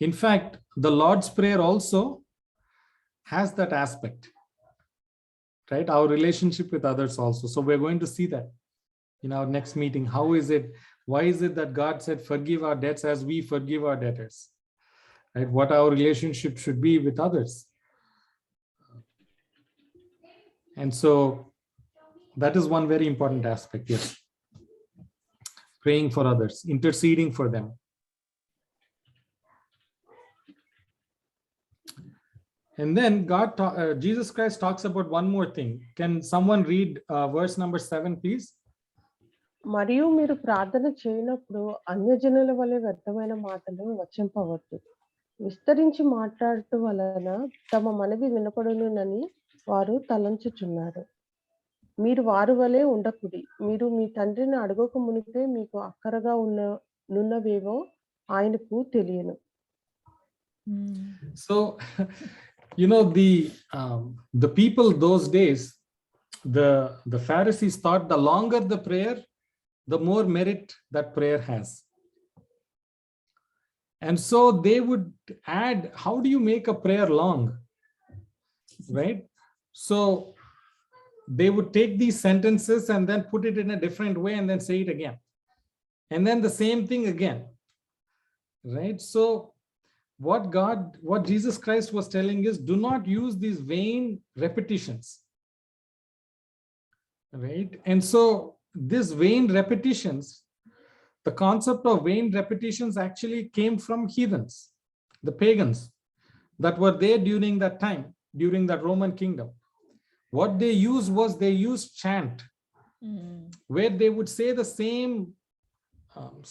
In fact, the Lord's Prayer also has that aspect, right? Our relationship with others also. So we're going to see that in our next meeting. How is it? Why is it that God said, forgive our debts as we forgive our debtors? Right? What our relationship should be with others. And so that is one very important aspect. Yes. Praying for others, interceding for them. And then Jesus Christ talks about one more thing. Can someone read verse number 7, please? మరియు మీరు ప్రార్థన చేయనప్పుడు అన్యజనుల వలె వ్యర్థమైన మాటలు వచింపవద్దు. విస్తరించి మాట్లాడటం వలన తమ మనవి వినపడునని వారు తలంచుచున్నారు. మీరు వారి వలె ఉండకుడి. మీరు మీ తండ్రిని అడగక మునిపే మీకు అక్కరగా నున్నవేవో ఆయనకు తెలియను. So, the people those days, the Pharisees thought the longer the prayer, the more merit that prayer has. And so they would add, how do you make a prayer long? Right? So they would take these sentences and then put it in a different way and then say it again. And then the same thing again. Right? So what Jesus Christ was telling is, do not use these vain repetitions. Right? And so this vain repetitions, the concept of vain repetitions actually came from heathens, the pagans that were there during that time, during the Roman kingdom. What they used chant, where they would say the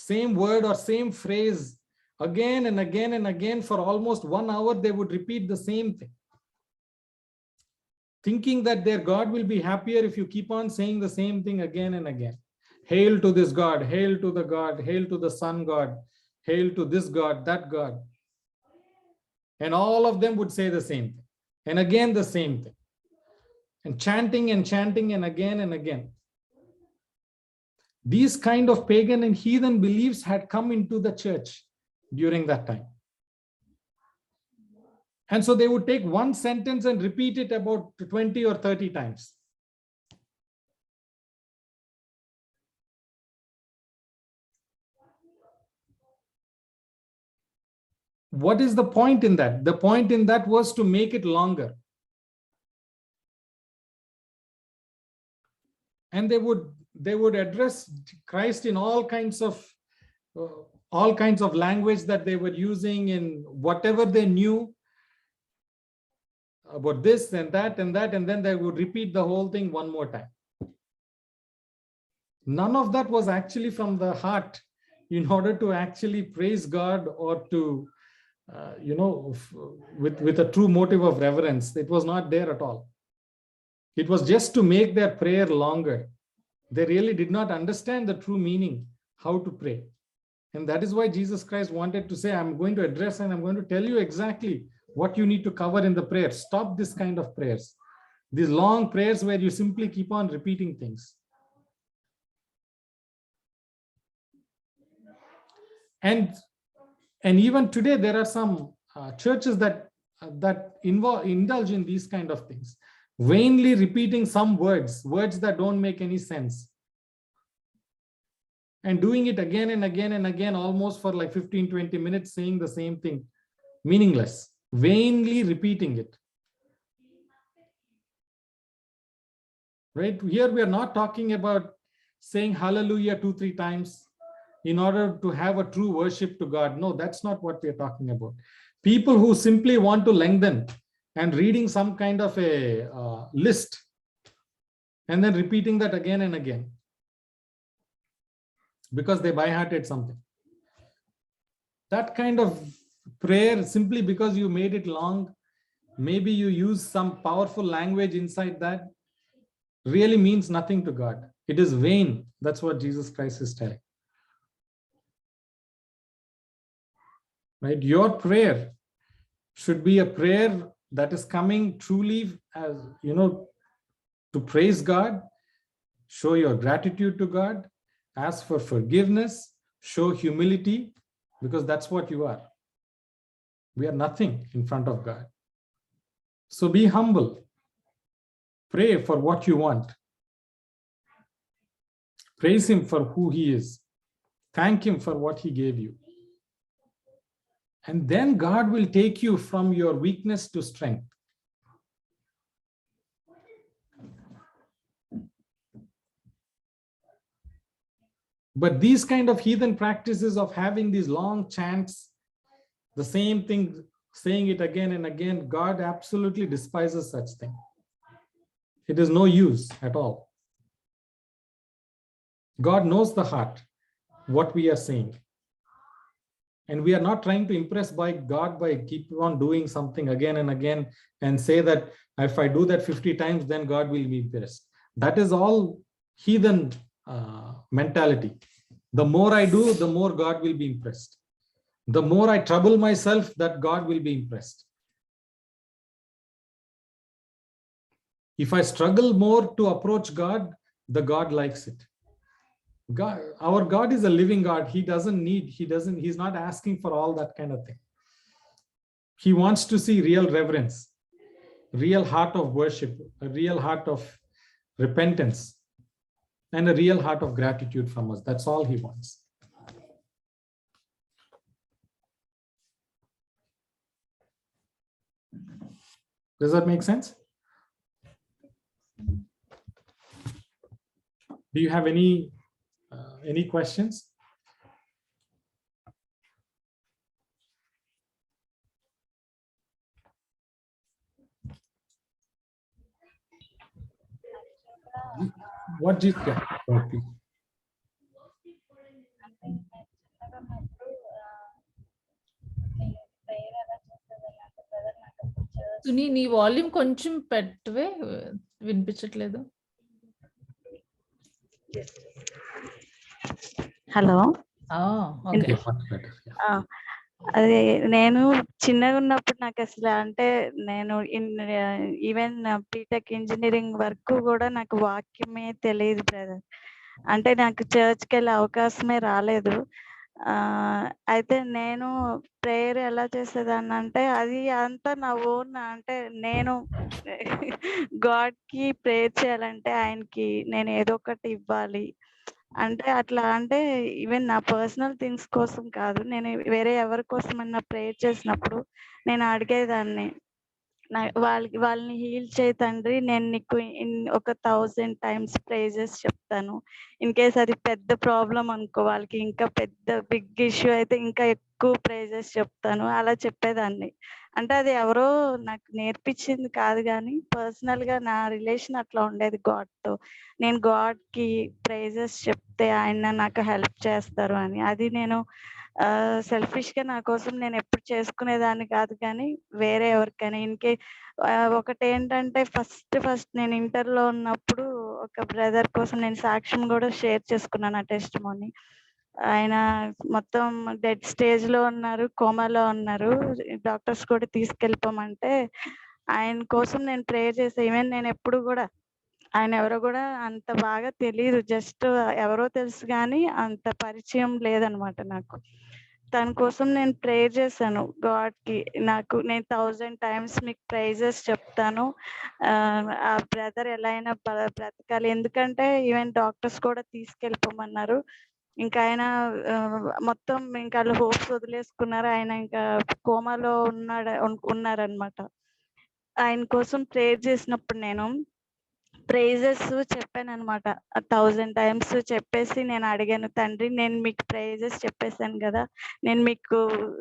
same word or same phrase again and again and again for almost 1 hour. They would repeat the same thing, thinking that their God will be happier if you keep on saying the same thing again and again. Hail to this God, hail to the God, hail to the Son God, hail to this God, that God. And all of them would say the same thing, and again the same thing, and chanting and again and again. These kind of pagan and heathen beliefs had come into the church during that time. And so they would take one sentence and repeat it about 20 or 30 times. What is the point in that? The point in that was to make it longer. And they would address Christ in all kinds of language that they were using, in whatever they knew about this and that, and then they would repeat the whole thing one more time. None of that was actually from the heart in order to actually praise God or to with a true motive of reverence. It was not there at all. It was just to make their prayer longer. They really did not understand the true meaning, how to pray. And that is why Jesus Christ wanted to say, I'm going to address and I'm going to tell you exactly what you need to cover in the prayer. Stop this kind of prayers. These long prayers where you simply keep on repeating things. And even today, there are some churches that indulge in these kind of things, vainly repeating some words that don't make any sense, and doing it again and again and again, almost for like 15-20 minutes, saying the same thing, meaningless, vainly repeating it. Right? Here we are not talking about saying hallelujah 2-3 times in order to have a true worship to God. No, that's not what we are talking about. People who simply want to lengthen and reading some kind of a list and then repeating that again and again because they by-hearted something. That kind of prayer, simply because you made it long, maybe you use some powerful language inside that, really means nothing to God. It is vain. That's what Jesus Christ is telling. Right? Your prayer should be a prayer that is coming truly as, to praise God, show your gratitude to God, ask for forgiveness, show humility, because that's what you are. We are nothing in front of God. So be humble. Pray for what you want. Praise Him for who He is. Thank Him for what He gave you. And then God will take you from your weakness to strength. But these kind of heathen practices of having these long chants, the same thing, saying it again and again, God absolutely despises such thing. It is no use at all. God knows the heart, what we are saying. And we are not trying to impress by God by keep on doing something again and again and say that if I do that 50 times, then God will be impressed. That is all heathen mentality. The more I do, the more God will be impressed. The more I trouble myself, that God will be impressed. If I struggle more to approach God, the God likes it. God, our God is a living God. He's not asking for all that kind of thing. He wants to see real reverence, real heart of worship, a real heart of repentance, and a real heart of gratitude from us. That's all He wants. Does that make sense? Do you have any questions? What do you think? Suni నీ volume కొంచెం పెట్టవే, వినిపించట్లేదు. Hello, okay. అదే నేను చిన్నగా ఉన్నప్పుడు నాకు అసలు అంటే నేను ఈవెన్ బీటెక్ ఇంజనీరింగ్ వరకు కూడా నాకు వాక్యమే తెలియదు బ్రదర్. అంటే నాకు చర్చ్కి వెళ్ళే అవకాశమే రాలేదు. అయితే నేను ప్రేయర్ ఎలా చేసేదాన్ని అంటే అది అంతా నా ఓన్. అంటే నేను గాడ్కి ప్రేయర్ చేయాలంటే ఆయనకి నేను ఏదో ఒకటి ఇవ్వాలి అంటే అట్లా. అంటే ఈవెన్ నా పర్సనల్ థింగ్స్ కోసం కాదు, నేను వేరే ఎవరి కోసమన్నా ప్రేయర్ చేసినప్పుడు నేను అడిగేదాన్ని, వాళ్ళని హీల్ చేయి తండ్రి, నేను నీకు ఒక 1000 times ప్రైజెస్ చెప్తాను. ఇన్ కేస్ అది పెద్ద ప్రాబ్లం అనుకో, వాళ్ళకి ఇంకా పెద్ద బిగ్ ఇష్యూ అయితే ఇంకా ఎక్కువ ప్రైజెస్ చెప్తాను, అలా చెప్పేదాన్ని. అంటే అది ఎవరో నాకు నేర్పించింది కాదు, కానీ పర్సనల్గా నా రిలేషన్ అట్లా ఉండేది గాడ్తో. నేను గాడ్కి ప్రైజెస్ చెప్తే ఆయన నాకు హెల్ప్ చేస్తారు అని. అది నేను సెల్ఫిష్గా నా కోసం నేను ఎప్పుడు చేసుకునేదాన్ని కాదు, కానీ వేరే ఎవరికైనా ఒకటి ఏంటంటే ఫస్ట్ నేను ఇంటర్లో ఉన్నప్పుడు ఒక బ్రదర్ కోసం నేను సాక్ష్యం కూడా షేర్ చేసుకున్నాను, ఆ టెస్టిమోనీ. ఆయన మొత్తం డెడ్ స్టేజ్లో ఉన్నారు, కోమాలో ఉన్నారు. డాక్టర్స్ కూడా తీసుకెళ్ళిపోమంటే ఆయన కోసం నేను ప్రేయర్ చేసా. ఈవెన్ నేను ఎప్పుడు కూడా ఆయన ఎవరో కూడా అంత బాగా తెలియదు, జస్ట్ ఎవరో తెలుసు కానీ అంత పరిచయం లేదనమాట నాకు. తన కోసం నేను ప్రేయర్ చేశాను గాడ్కి. నేను 1000 times మీకు ప్రైజెస్ చెప్తాను. ఆ బ్రదర్ ఎలా అయినా బ్రతకాలి, ఎందుకంటే ఈవెన్ డాక్టర్స్ కూడా తీసుకెళ్ళిపోమన్నారు. ఇంకా ఆయన మొత్తం ఇంకా వాళ్ళు హోప్స్ వదిలేసుకున్నారు. ఆయన ఇంకా కోమాలో ఉన్నారనమాట. ఆయన కోసం ప్రేయర్ చేసినప్పుడు నేను ప్రైజెస్ చెప్పాను అనమాట. 1000 times చెప్పేసి నేను అడిగాను, తండ్రి నేను మీకు ప్రైజెస్ చెప్పేశాను కదా, నేను మీకు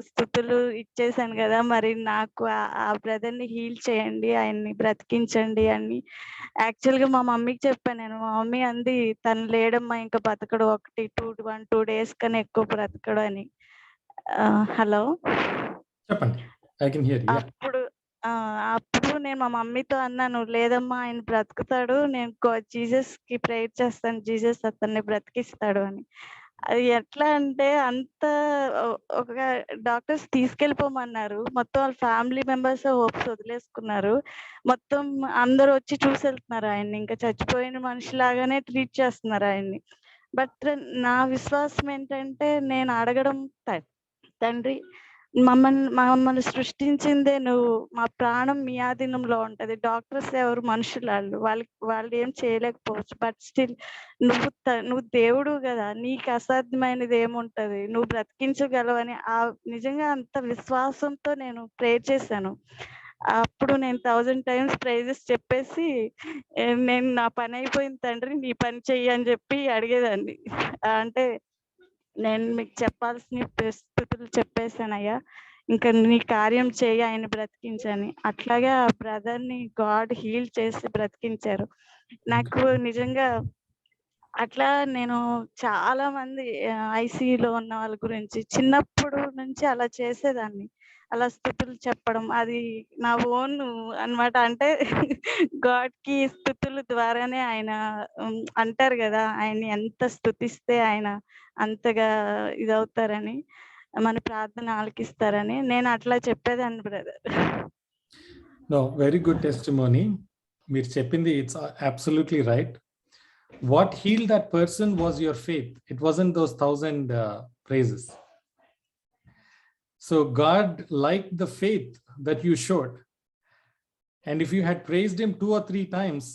స్తుతులు ఇచ్చేసాను కదా, మరి నాకు ఆ బ్రదర్ని హీల్ చేయండి, ఆయన్ని బ్రతికించండి అని యాక్చువల్గా మా మమ్మీకి చెప్పాను నేను. మా మమ్మీ అంది, తను లేడమ్మా, ఇంకా బతకడు, 1-2 days కన్నా ఎక్కువ బ్రతకడు అని. హలో, చెప్పండి. I can hear you. Yeah. అప్పుడు నేను మా మమ్మీతో అన్నాను, లేదమ్మా ఆయన బ్రతుకుతాడు, నేను జీసస్కి ప్రేయర్ చేస్తాను, జీసస్ అతన్ని బ్రతికిస్తాడు అని. అది ఎట్లా అంటే అంత ఒక డాక్టర్స్ తీసుకెళ్ళిపోమన్నారు, మొత్తం వాళ్ళ ఫ్యామిలీ మెంబర్స్ హోప్స్ వదిలేసుకున్నారు, మొత్తం అందరూ వచ్చి చూసి వెళ్తున్నారు ఆయన్ని, ఇంకా చచ్చిపోయిన మనిషిలాగానే ట్రీట్ చేస్తున్నారు ఆయన్ని. బట్ నా విశ్వాసం ఏంటంటే నేను అడగడం, తండ్రి మమ్మల్ని సృష్టించిందే నువ్వు, మా ప్రాణం మీ ఆధీనంలో ఉంటది, డాక్టర్స్ ఎవరు మనుషులు, వాళ్ళు ఏం చేయలేకపోవచ్చు, బట్ స్టిల్ నువ్వు దేవుడు కదా, నీకు అసాధ్యమైనది ఏముంటది, నువ్వు బ్రతికించగలవని నిజంగా అంత విశ్వాసంతో నేను ప్రేయర్ చేశాను. అప్పుడు నేను 1000 times ప్రైజెస్ చెప్పేసి, నేను నా పని అయిపోయింది తండ్రి, నీ పని చెయ్యి అని చెప్పి అడిగేదాన్ని. అంటే నేను మీకు చెప్పాల్సిన స్తుతులు చెప్పేశానయ్యా, ఇంకా నీ కార్యం చేయి, ఆయన బ్రతికించని. అట్లాగే ఆ బ్రదర్ని గాడ్ హీల్ చేసి బ్రతికించారు. నాకు నిజంగా అట్లా నేను చాలా మంది ఐసీయూలో ఉన్న వాళ్ళ గురించి చిన్నప్పుడు నుంచి అలా చేసేదాన్ని, అలా స్తుతులు చెప్పడం, అది నా ఓన్ అన్నమాట. అంటే గాడ్కి స్తుతుల ద్వారానే ఆయన అంటారు కదా, ఆయన్ని ఎంత స్తుతిస్తే ఆయన అంతగా ఇదవుతారని, మన ప్రార్థన ఆలకిస్తారని నేను అట్లా చెప్పేదాన్ని brother. No, very good testimony. మీరు చెప్పింది it's absolutely right. What healed that person was your faith. It wasn't those 1000 praises. So God liked the faith that you showed. And if you had praised him 2 or 3 times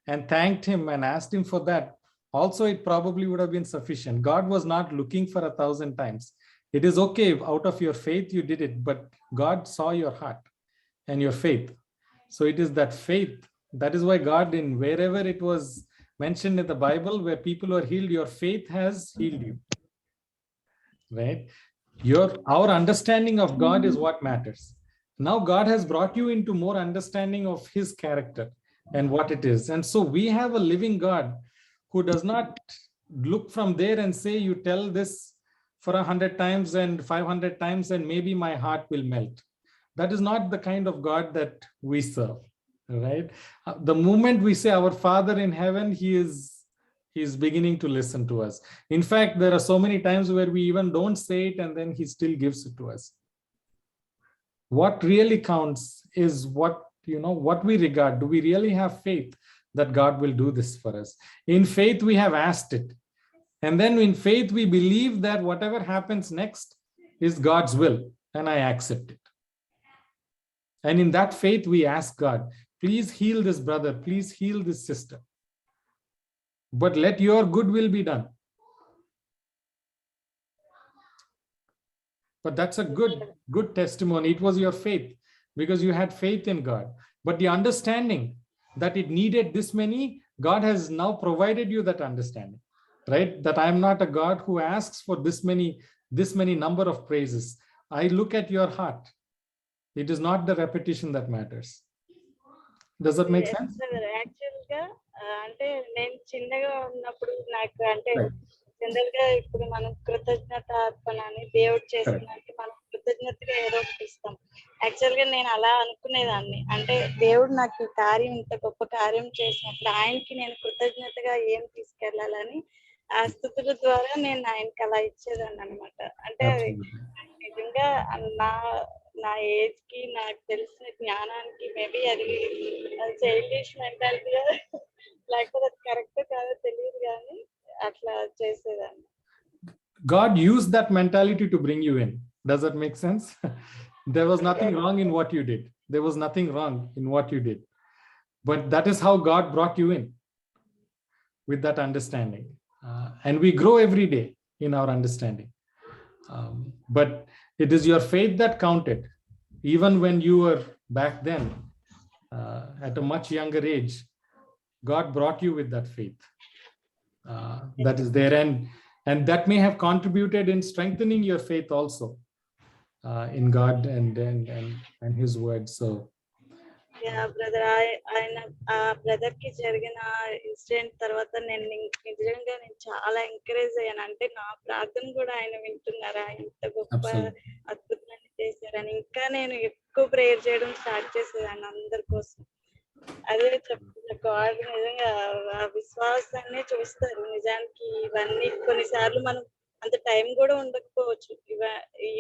and thanked him and asked him for that, also it probably would have been sufficient. God was not looking for 1000 times. It is okay if out of your faith you did it, but God saw your heart and your faith. So it is that faith. That is why God, in wherever it was mentioned in the Bible where people were healed, your faith has healed you. Right? Our understanding of God is what matters. Now God has brought you into more understanding of his character and what it is. And so we have a living God who does not look from there and say, you tell this for 100 times and 500 times and maybe my heart will melt. That is not the kind of God that we serve, right? The moment we say our Father in heaven, he is beginning to listen to us. In fact, there are so many times where we even don't say it and then he still gives it to us. What really counts is what we regard. Do we really have faith that God will do this for us? In faith, we have asked it. And then in faith, we believe that whatever happens next is God's will, and I accept it. And in that faith, we ask God, please heal this brother, please heal this sister. But let your good will be done. But that's a good testimony. It was your faith because you had faith in God. But the understanding that it needed this many, God has now provided you that understanding, right? That I am not a God who asks for this many number of praises. I look at your heart. It is not the repetition that matters. Does that make sense? Actual గా అంటే నేను చిన్నగా ఉన్నప్పుడు నాకు అంటే general గా ఇప్పుడు మనం కృతజ్ఞత అర్పణ అని దేవుడు చేసినట్టు మనం కృతజ్ఞతగా ఏదో ఒకటి ఇస్తాం. యాక్చువల్ గా నేను అలా అనుకునేదాన్ని, అంటే దేవుడు నాకు ఈ కార్యం ఇంత గొప్ప కార్యం చేసినప్పుడు ఆయనకి నేను కృతజ్ఞతగా ఏం తీసుకెళ్లాలని ఆ స్థుతుల ద్వారా నేను ఆయనకి అలా ఇచ్చేదాన్ని అనమాట. అంటే నిజంగా నా నా ఏజ్ కి నాకు తెలిసిన జ్ఞానానికి మేబీ అది చైల్డిష్ మెంటాలిటీ లేకపోతే అది కరెక్ట్ కాదో తెలియదు కానీ అట్లా చేసేదాన్ని. God used that mentality to bring you in. Does that make sense? There was nothing wrong in what you did. There was nothing wrong in what you did. But that is how God brought you in, with that understanding. And we grow every day in our understanding. But it is your faith that counted. Even when you were back then, at a much younger age, God brought you with that faith. That is there. And that may have contributed in strengthening your faith also in God and His word. So, yeah, brother, ఆయన ఆ brother కి జరిగిన incident తర్వాత నేను నిజంగా చాలా encourage అయ్యాను. అంటే నా ప్రార్థన కూడా ఆయన వింటున్నారా, ఇంత గొప్ప అద్భుతాన్ని చేశారని ఇంకా నేను ఎక్కువ ప్రేయర్ చేయడం స్టార్ట్ చేసేదాన్ని అందరి కోసం. అదే చెప్తున్నా, గాడ్ నిజంగా ఆ విశ్వాసాన్ని చూస్తారు. నిజానికి ఇవన్నీ కొన్నిసార్లు మనం అంత టైం కూడా ఉండకపోవచ్చు.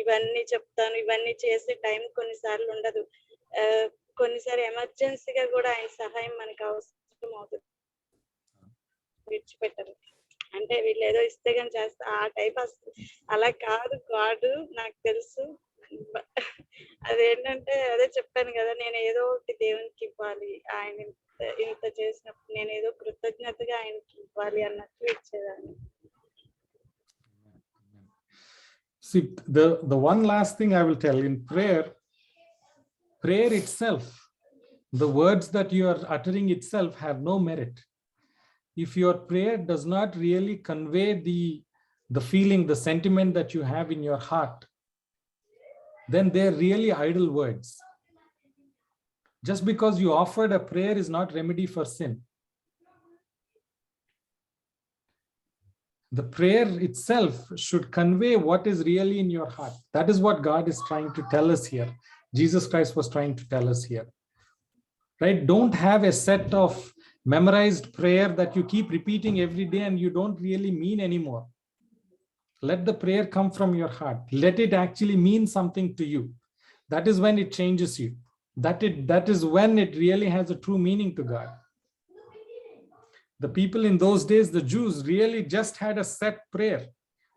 ఇవన్నీ చెప్తాను, ఇవన్నీ చేసే టైం కొన్నిసార్లు ఉండదు. కొన్నిసార్లు ఎమర్జెన్సీగా కూడా ఆయన సహాయం మనకు అవసరం అవుతుంది. విడిచిపెట్టరు, అంటే వీళ్ళు ఏదో ఇస్తే కానీ చేస్తా ఆ టైప్ వస్తుంది. అలా కాదు, గాడ్ నాకు తెలుసు. అదేంటంటే అదే చెప్పాను కదా, నేను ఏదో ఒకటి దేవునికి ఇవ్వాలి, ఆయన ఇంత చేసినప్పుడు నేను ఏదో కృతజ్ఞతగా ఆయనకి ఇవ్వాలి అన్నట్టు ఇచ్చేదాన్ని. see, the one last thing I will tell, in prayer itself, the words that you are uttering itself have no merit. If your prayer does not really convey the feeling, the sentiment that you have in your heart, then they're really idle words. Just because you offered a prayer is not remedy for sin. The prayer itself should convey what is really in your heart. That is what God is trying to tell us here. Jesus Christ was trying to tell us here. Right? Don't have a set of memorized prayer that you keep repeating every day and you don't really mean anymore. Let the prayer come from your heart. Let it actually mean something to you. That is when it changes you. That is when it really has a true meaning to God. The people in those days, the Jews, really just had a set prayer.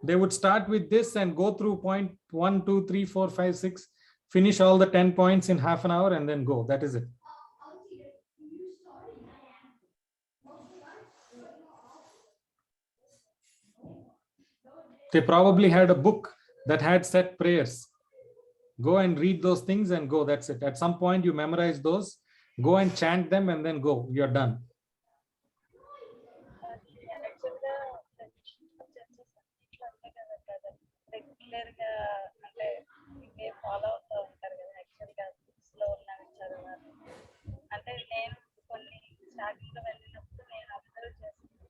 They would start with this and go through point 1, 2, 3, 4, 5, 6, finish all the 10 points in half an hour and then go. That is it. They probably had a book that had set prayers. Go and read those things and go. That's it. At some point, you memorize those, go and chant them and then go. You're done. Regular గా అంటే ఇవే follow అవుతూ ఉంటారు కదా. Actual గా books లో ఉన్నవి చదవాలి అంటే నేను కొన్ని స్టార్టింగ్ లో వెళ్ళినప్పుడు నేను అబ్జర్వ్ చేస్తున్నాను.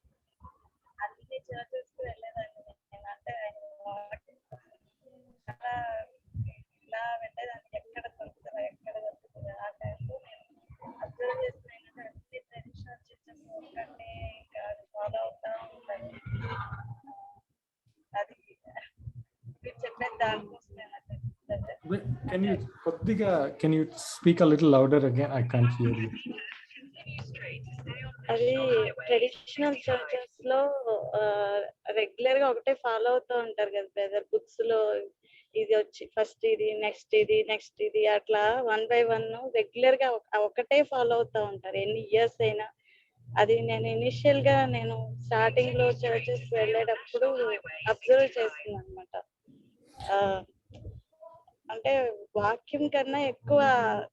అన్ని చర్చెస్ కు వెళ్ళేదాన్ని నేను. అంటే ఇలా వెళ్ళేదాన్ని, ఎక్కడ దొరుకుతుందా ఆ టైంలో నేను అబ్జర్వ్ చేస్తున్నాను. అన్ని ట్రెడిషనల్ చర్చెస్ ఒకటే ఇంకా ఫాలో అవుతా ఉంటాయి. అది Can you speak a little louder again? I can't hear you. అది ట్రెడిషనల్ చర్చెస్ లో రెగ్యులర్ గా ఒకటే ఫాలో అవుతూ ఉంటారు కదా బ్రదర్. బుక్స్ లో ఇది వచ్చి ఫస్ట్ ఇది, నెక్స్ట్ ఇది, నెక్స్ట్ ఇది, అట్లా 1 by 1 రెగ్యులర్ గా ఒకటే ఫాలో అవుతూ ఉంటారు ఎన్ని ఇయర్స్ అయినా. అది నేను ఇనిషియల్ గా నేను స్టార్టింగ్ లో చర్చెస్ వెళ్ళేటప్పుడు అబ్జర్వ్ చేస్తున్నాను అనమాట. అంటే వాక్యం కన్నా ఎక్కువ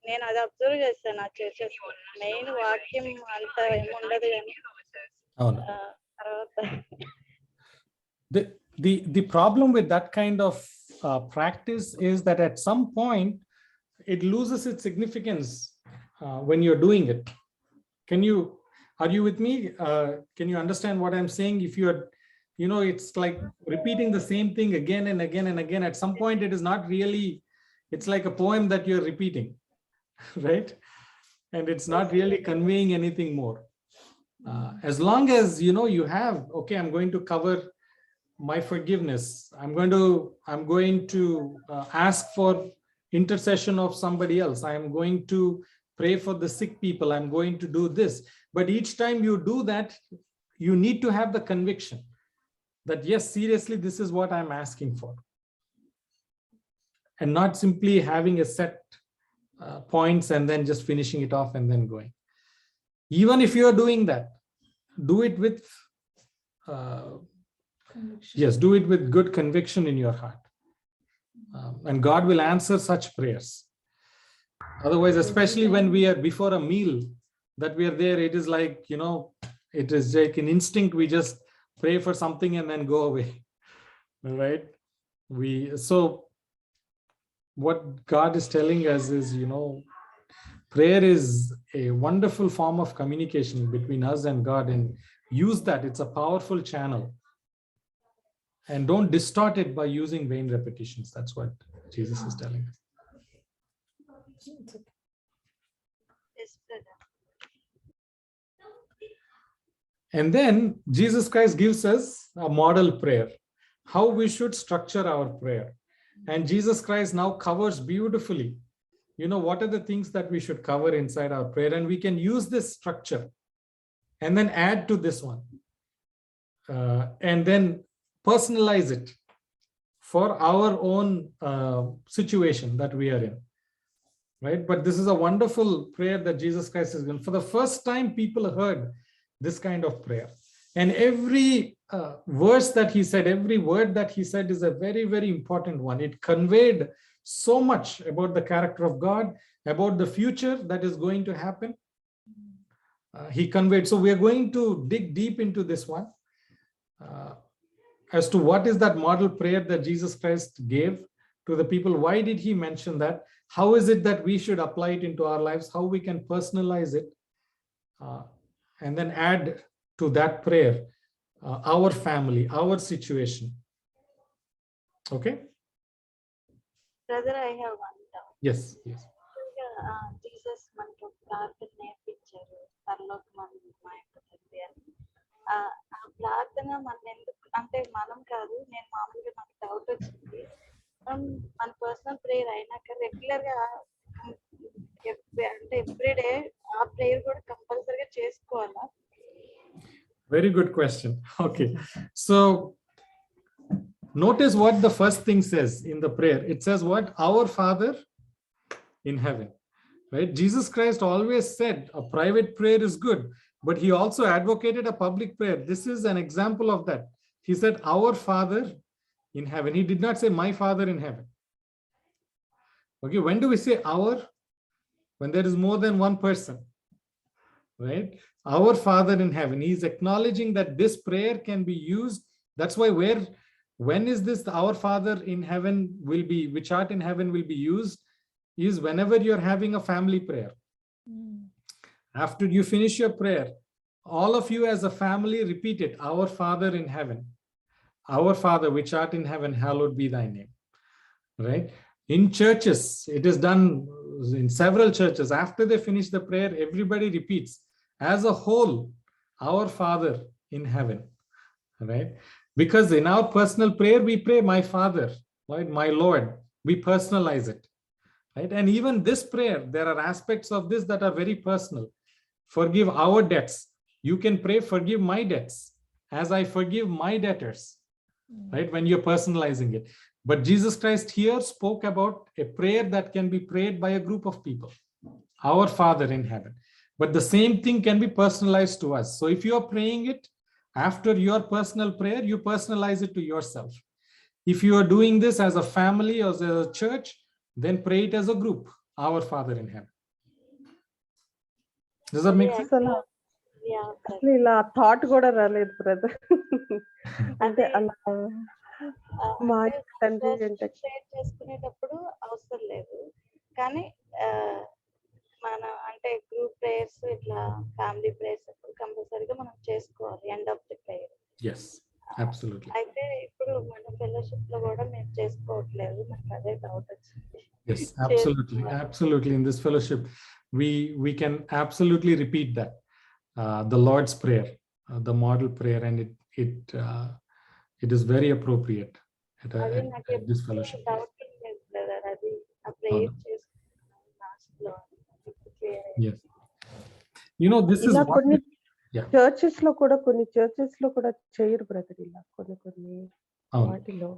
నేను అది అబ్జర్వ్ చేస్తాను ఆ చర్చెస్. మెయిన్ వాక్యం అంత ఏముండదు కానీ తర్వాత the problem with that kind of practice is that at some point it loses its significance when you're doing it. Are you with me? Can you understand what I'm saying? If it's like repeating the same thing again and again and again. At some point, it is not really, it's like a poem that you're repeating, right? And it's not really conveying anything more. As long as, you have, okay, I'm going to cover my forgiveness. I'm going to ask for intercession of somebody else. I'm going to pray for the sick people. I'm going to do this. But each time you do that, you need to have the conviction that, yes, seriously, this is what I'm asking for. And not simply having a set points and then just finishing it off and then going. Even if you're doing that, do it with do it with good conviction in your heart. And God will answer such prayers. Otherwise, especially when we are before a meal that we are there, it is like, it is like an instinct. We just pray for something and then go away. Right? So what God is telling us is, prayer is a wonderful form of communication between us and God, and use that. It's a powerful channel. And don't distort it by using vain repetitions. That's what Jesus is telling us. Yes, brother. And then Jesus Christ gives us a model prayer, how we should structure our prayer. And Jesus Christ now covers beautifully, what are the things that we should cover inside our prayer. And we can use this structure and then add to this one. And then personalize it for our own situation that we are in. Right? But this is a wonderful prayer that Jesus Christ has given. For the first time, people heard this kind of prayer. And every verse that he said, every word that he said is a very, very important one. It conveyed so much about the character of God, about the future that is going to happen. He conveyed. So we are going to dig deep into this one as to what is that model prayer that Jesus Christ gave to the people. Why did he mention that? How is it that we should apply it into our lives? How we can personalize it? And then add to that prayer our family, our situation. Okay? Brother, I have one doubt. Yes. Jesus మనకు ప్రార్థన నేర్పించారు, పరలోకమందు మా యొక్క తండ్రి అని. ఆ ప్రార్థన మనం ఎందుకు అంటే, మనం కాదు, నేను మామూలుగా నాకు డౌట్ వచ్చింది. మన పర్సనల్ ప్రేయర్ అయినాక రెగ్యులర్ గా అంటే ఎవ్రీడే ఆ ప్రేయర్ కూడా కంపల్సరీగా చేసుకోవాలా? Very good question. Okay. So notice what the first thing says in the prayer. It says what? Our Father in heaven. Right? Jesus Christ always said a private prayer is good, but he also advocated a public prayer. This is an example of that. He said, our Father in heaven. He did not say my Father in heaven. Okay, when do we say our? When there is more than one person. Right? Our Father in heaven. He is acknowledging that this prayer can be used. That's why when is this our Father in heaven will be, which art in heaven will be used, is whenever you're having a family prayer. After you finish your prayer, all of you as a family repeat it. Our Father in heaven. Our Father which art in heaven, hallowed be thy name. Right? In churches, it is done in several churches. After they finish the prayer, everybody repeats as a whole, our Father in heaven. Right? Because in our personal prayer, we pray, my Father, right? My Lord. We personalize it. Right? And even this prayer, there are aspects of this that are very personal. Forgive our debts. You can pray, forgive my debts as I forgive my debtors. Right? When you're personalizing it. But Jesus Christ here spoke about a prayer that can be prayed by a group of people. Our Father in heaven. But the same thing can be personalized to us. So if you are praying it after your personal prayer, you personalize it to yourself. If you are doing this as a family or as a church, then pray it as a group. Our Father in heaven. Does that make sense? అసలు ఇలా thought కూడా రాలేదు brother. అంటే అలా మా తండ్రి అంటే share చేసుకునేటప్పుడు అవసరం లేదు, కానీ మన అంటే గ్రూప్ ప్రేయర్స్ ఇట్లా ఫ్యామిలీ ప్రేయర్స్ అప్పుడు కంపల్సరీగా మనం చేసుకోవాలి end of the prayer. Yes. Absolutely. అయితే ఇప్పుడు మన ఫెలోషిప్ లో కూడా మేము చేసుకోవట్లేదు, నాకు అదే డౌట్ వచ్చింది. Yes, absolutely. Absolutely. In this fellowship, we can absolutely repeat that. The Lord's Prayer, the model prayer, and it is very appropriate అది at నాకు this fellowship. డౌట్ లేదు బ్రదర్, అది ఆ ప్రేయర్ చేసుకున్నాను లాస్ట్ లో. Yes. You know, this is ఇలా what కొన్ని yeah. Churches లో కూడా చేయరు బ్రదర్, ఇలా కొన్ని అవును. వాటిలో.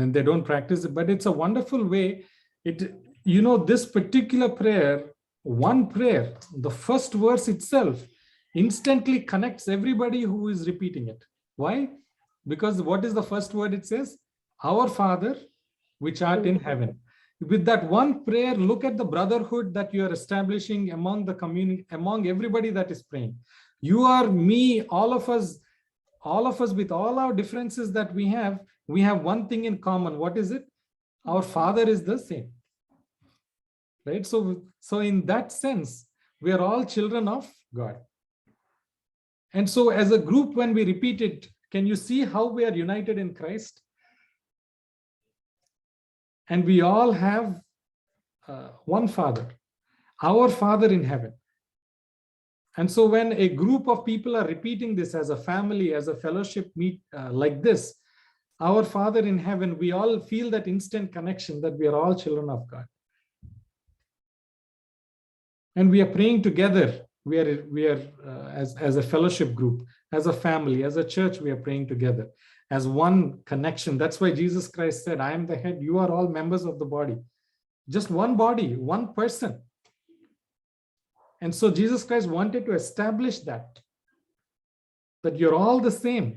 And they don't practice it, but it's a wonderful way. You know, this particular prayer, one prayer, the first verse itself instantly connects everybody who is repeating it. Why? Because what is the first word? It says, our Father which art in heaven. With that one prayer, look at the brotherhood that you are establishing among the community, among everybody that is praying. You are me, all of us with all our differences that we have one thing in common. What is it? Our Father is the same, right? So in that sense, we are all children of God. And so as a group, when we repeat it, can you see how we are united in Christ? And we all have one Father, our Father in heaven. And so when a group of people are repeating this as a family, as a fellowship meet like this, our Father in heaven, we all feel that instant connection that we are all children of God. And we are praying together. We are as a fellowship group, as a family, as a church, we are praying together as one connection. That's why Jesus Christ said, I am the head, you are all members of the body. Just one body, one person. And so Jesus Christ wanted to establish that you're all the same.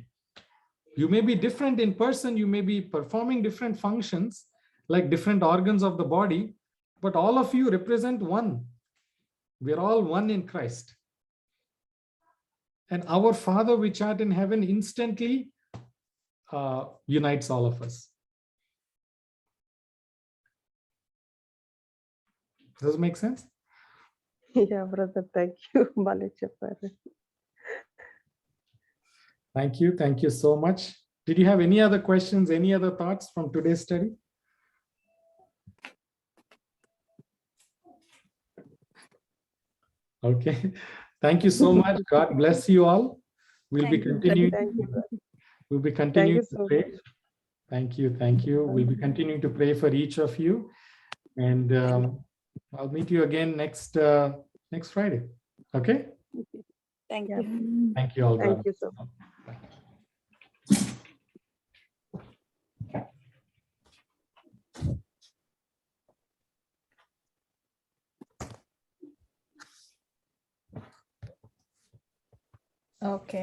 You may be different in person, you may be performing different functions like different organs of the body, but all of you represent one. We're all one in Christ. And our Father which art in heaven instantly unites all of us. Does it make sense? Yeah, brother, thank you. భలే చెప్పారు. Thank you so much. Did you have any other questions, any other thoughts from today's study? Okay, thank you so much. God bless you all. We'll be continuing. Thank you, brother. We'll be continuing so to pray. much. Thank you. We'll be continuing to pray for each of you, and I'll meet you again next Friday. Okay. Thank Yeah. you. Thank you all. Thank you so much. Okay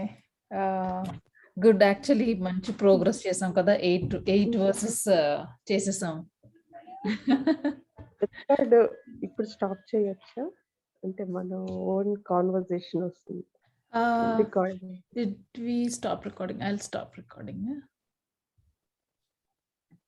good. Actually మంచి progress చేసాం కదా, 8 versus చేసేసాం. ఇప్పుడు stop చేయొచ్చా? అంటే మన own conversation వస్తుంది. Did we stop recording? I'll stop recording.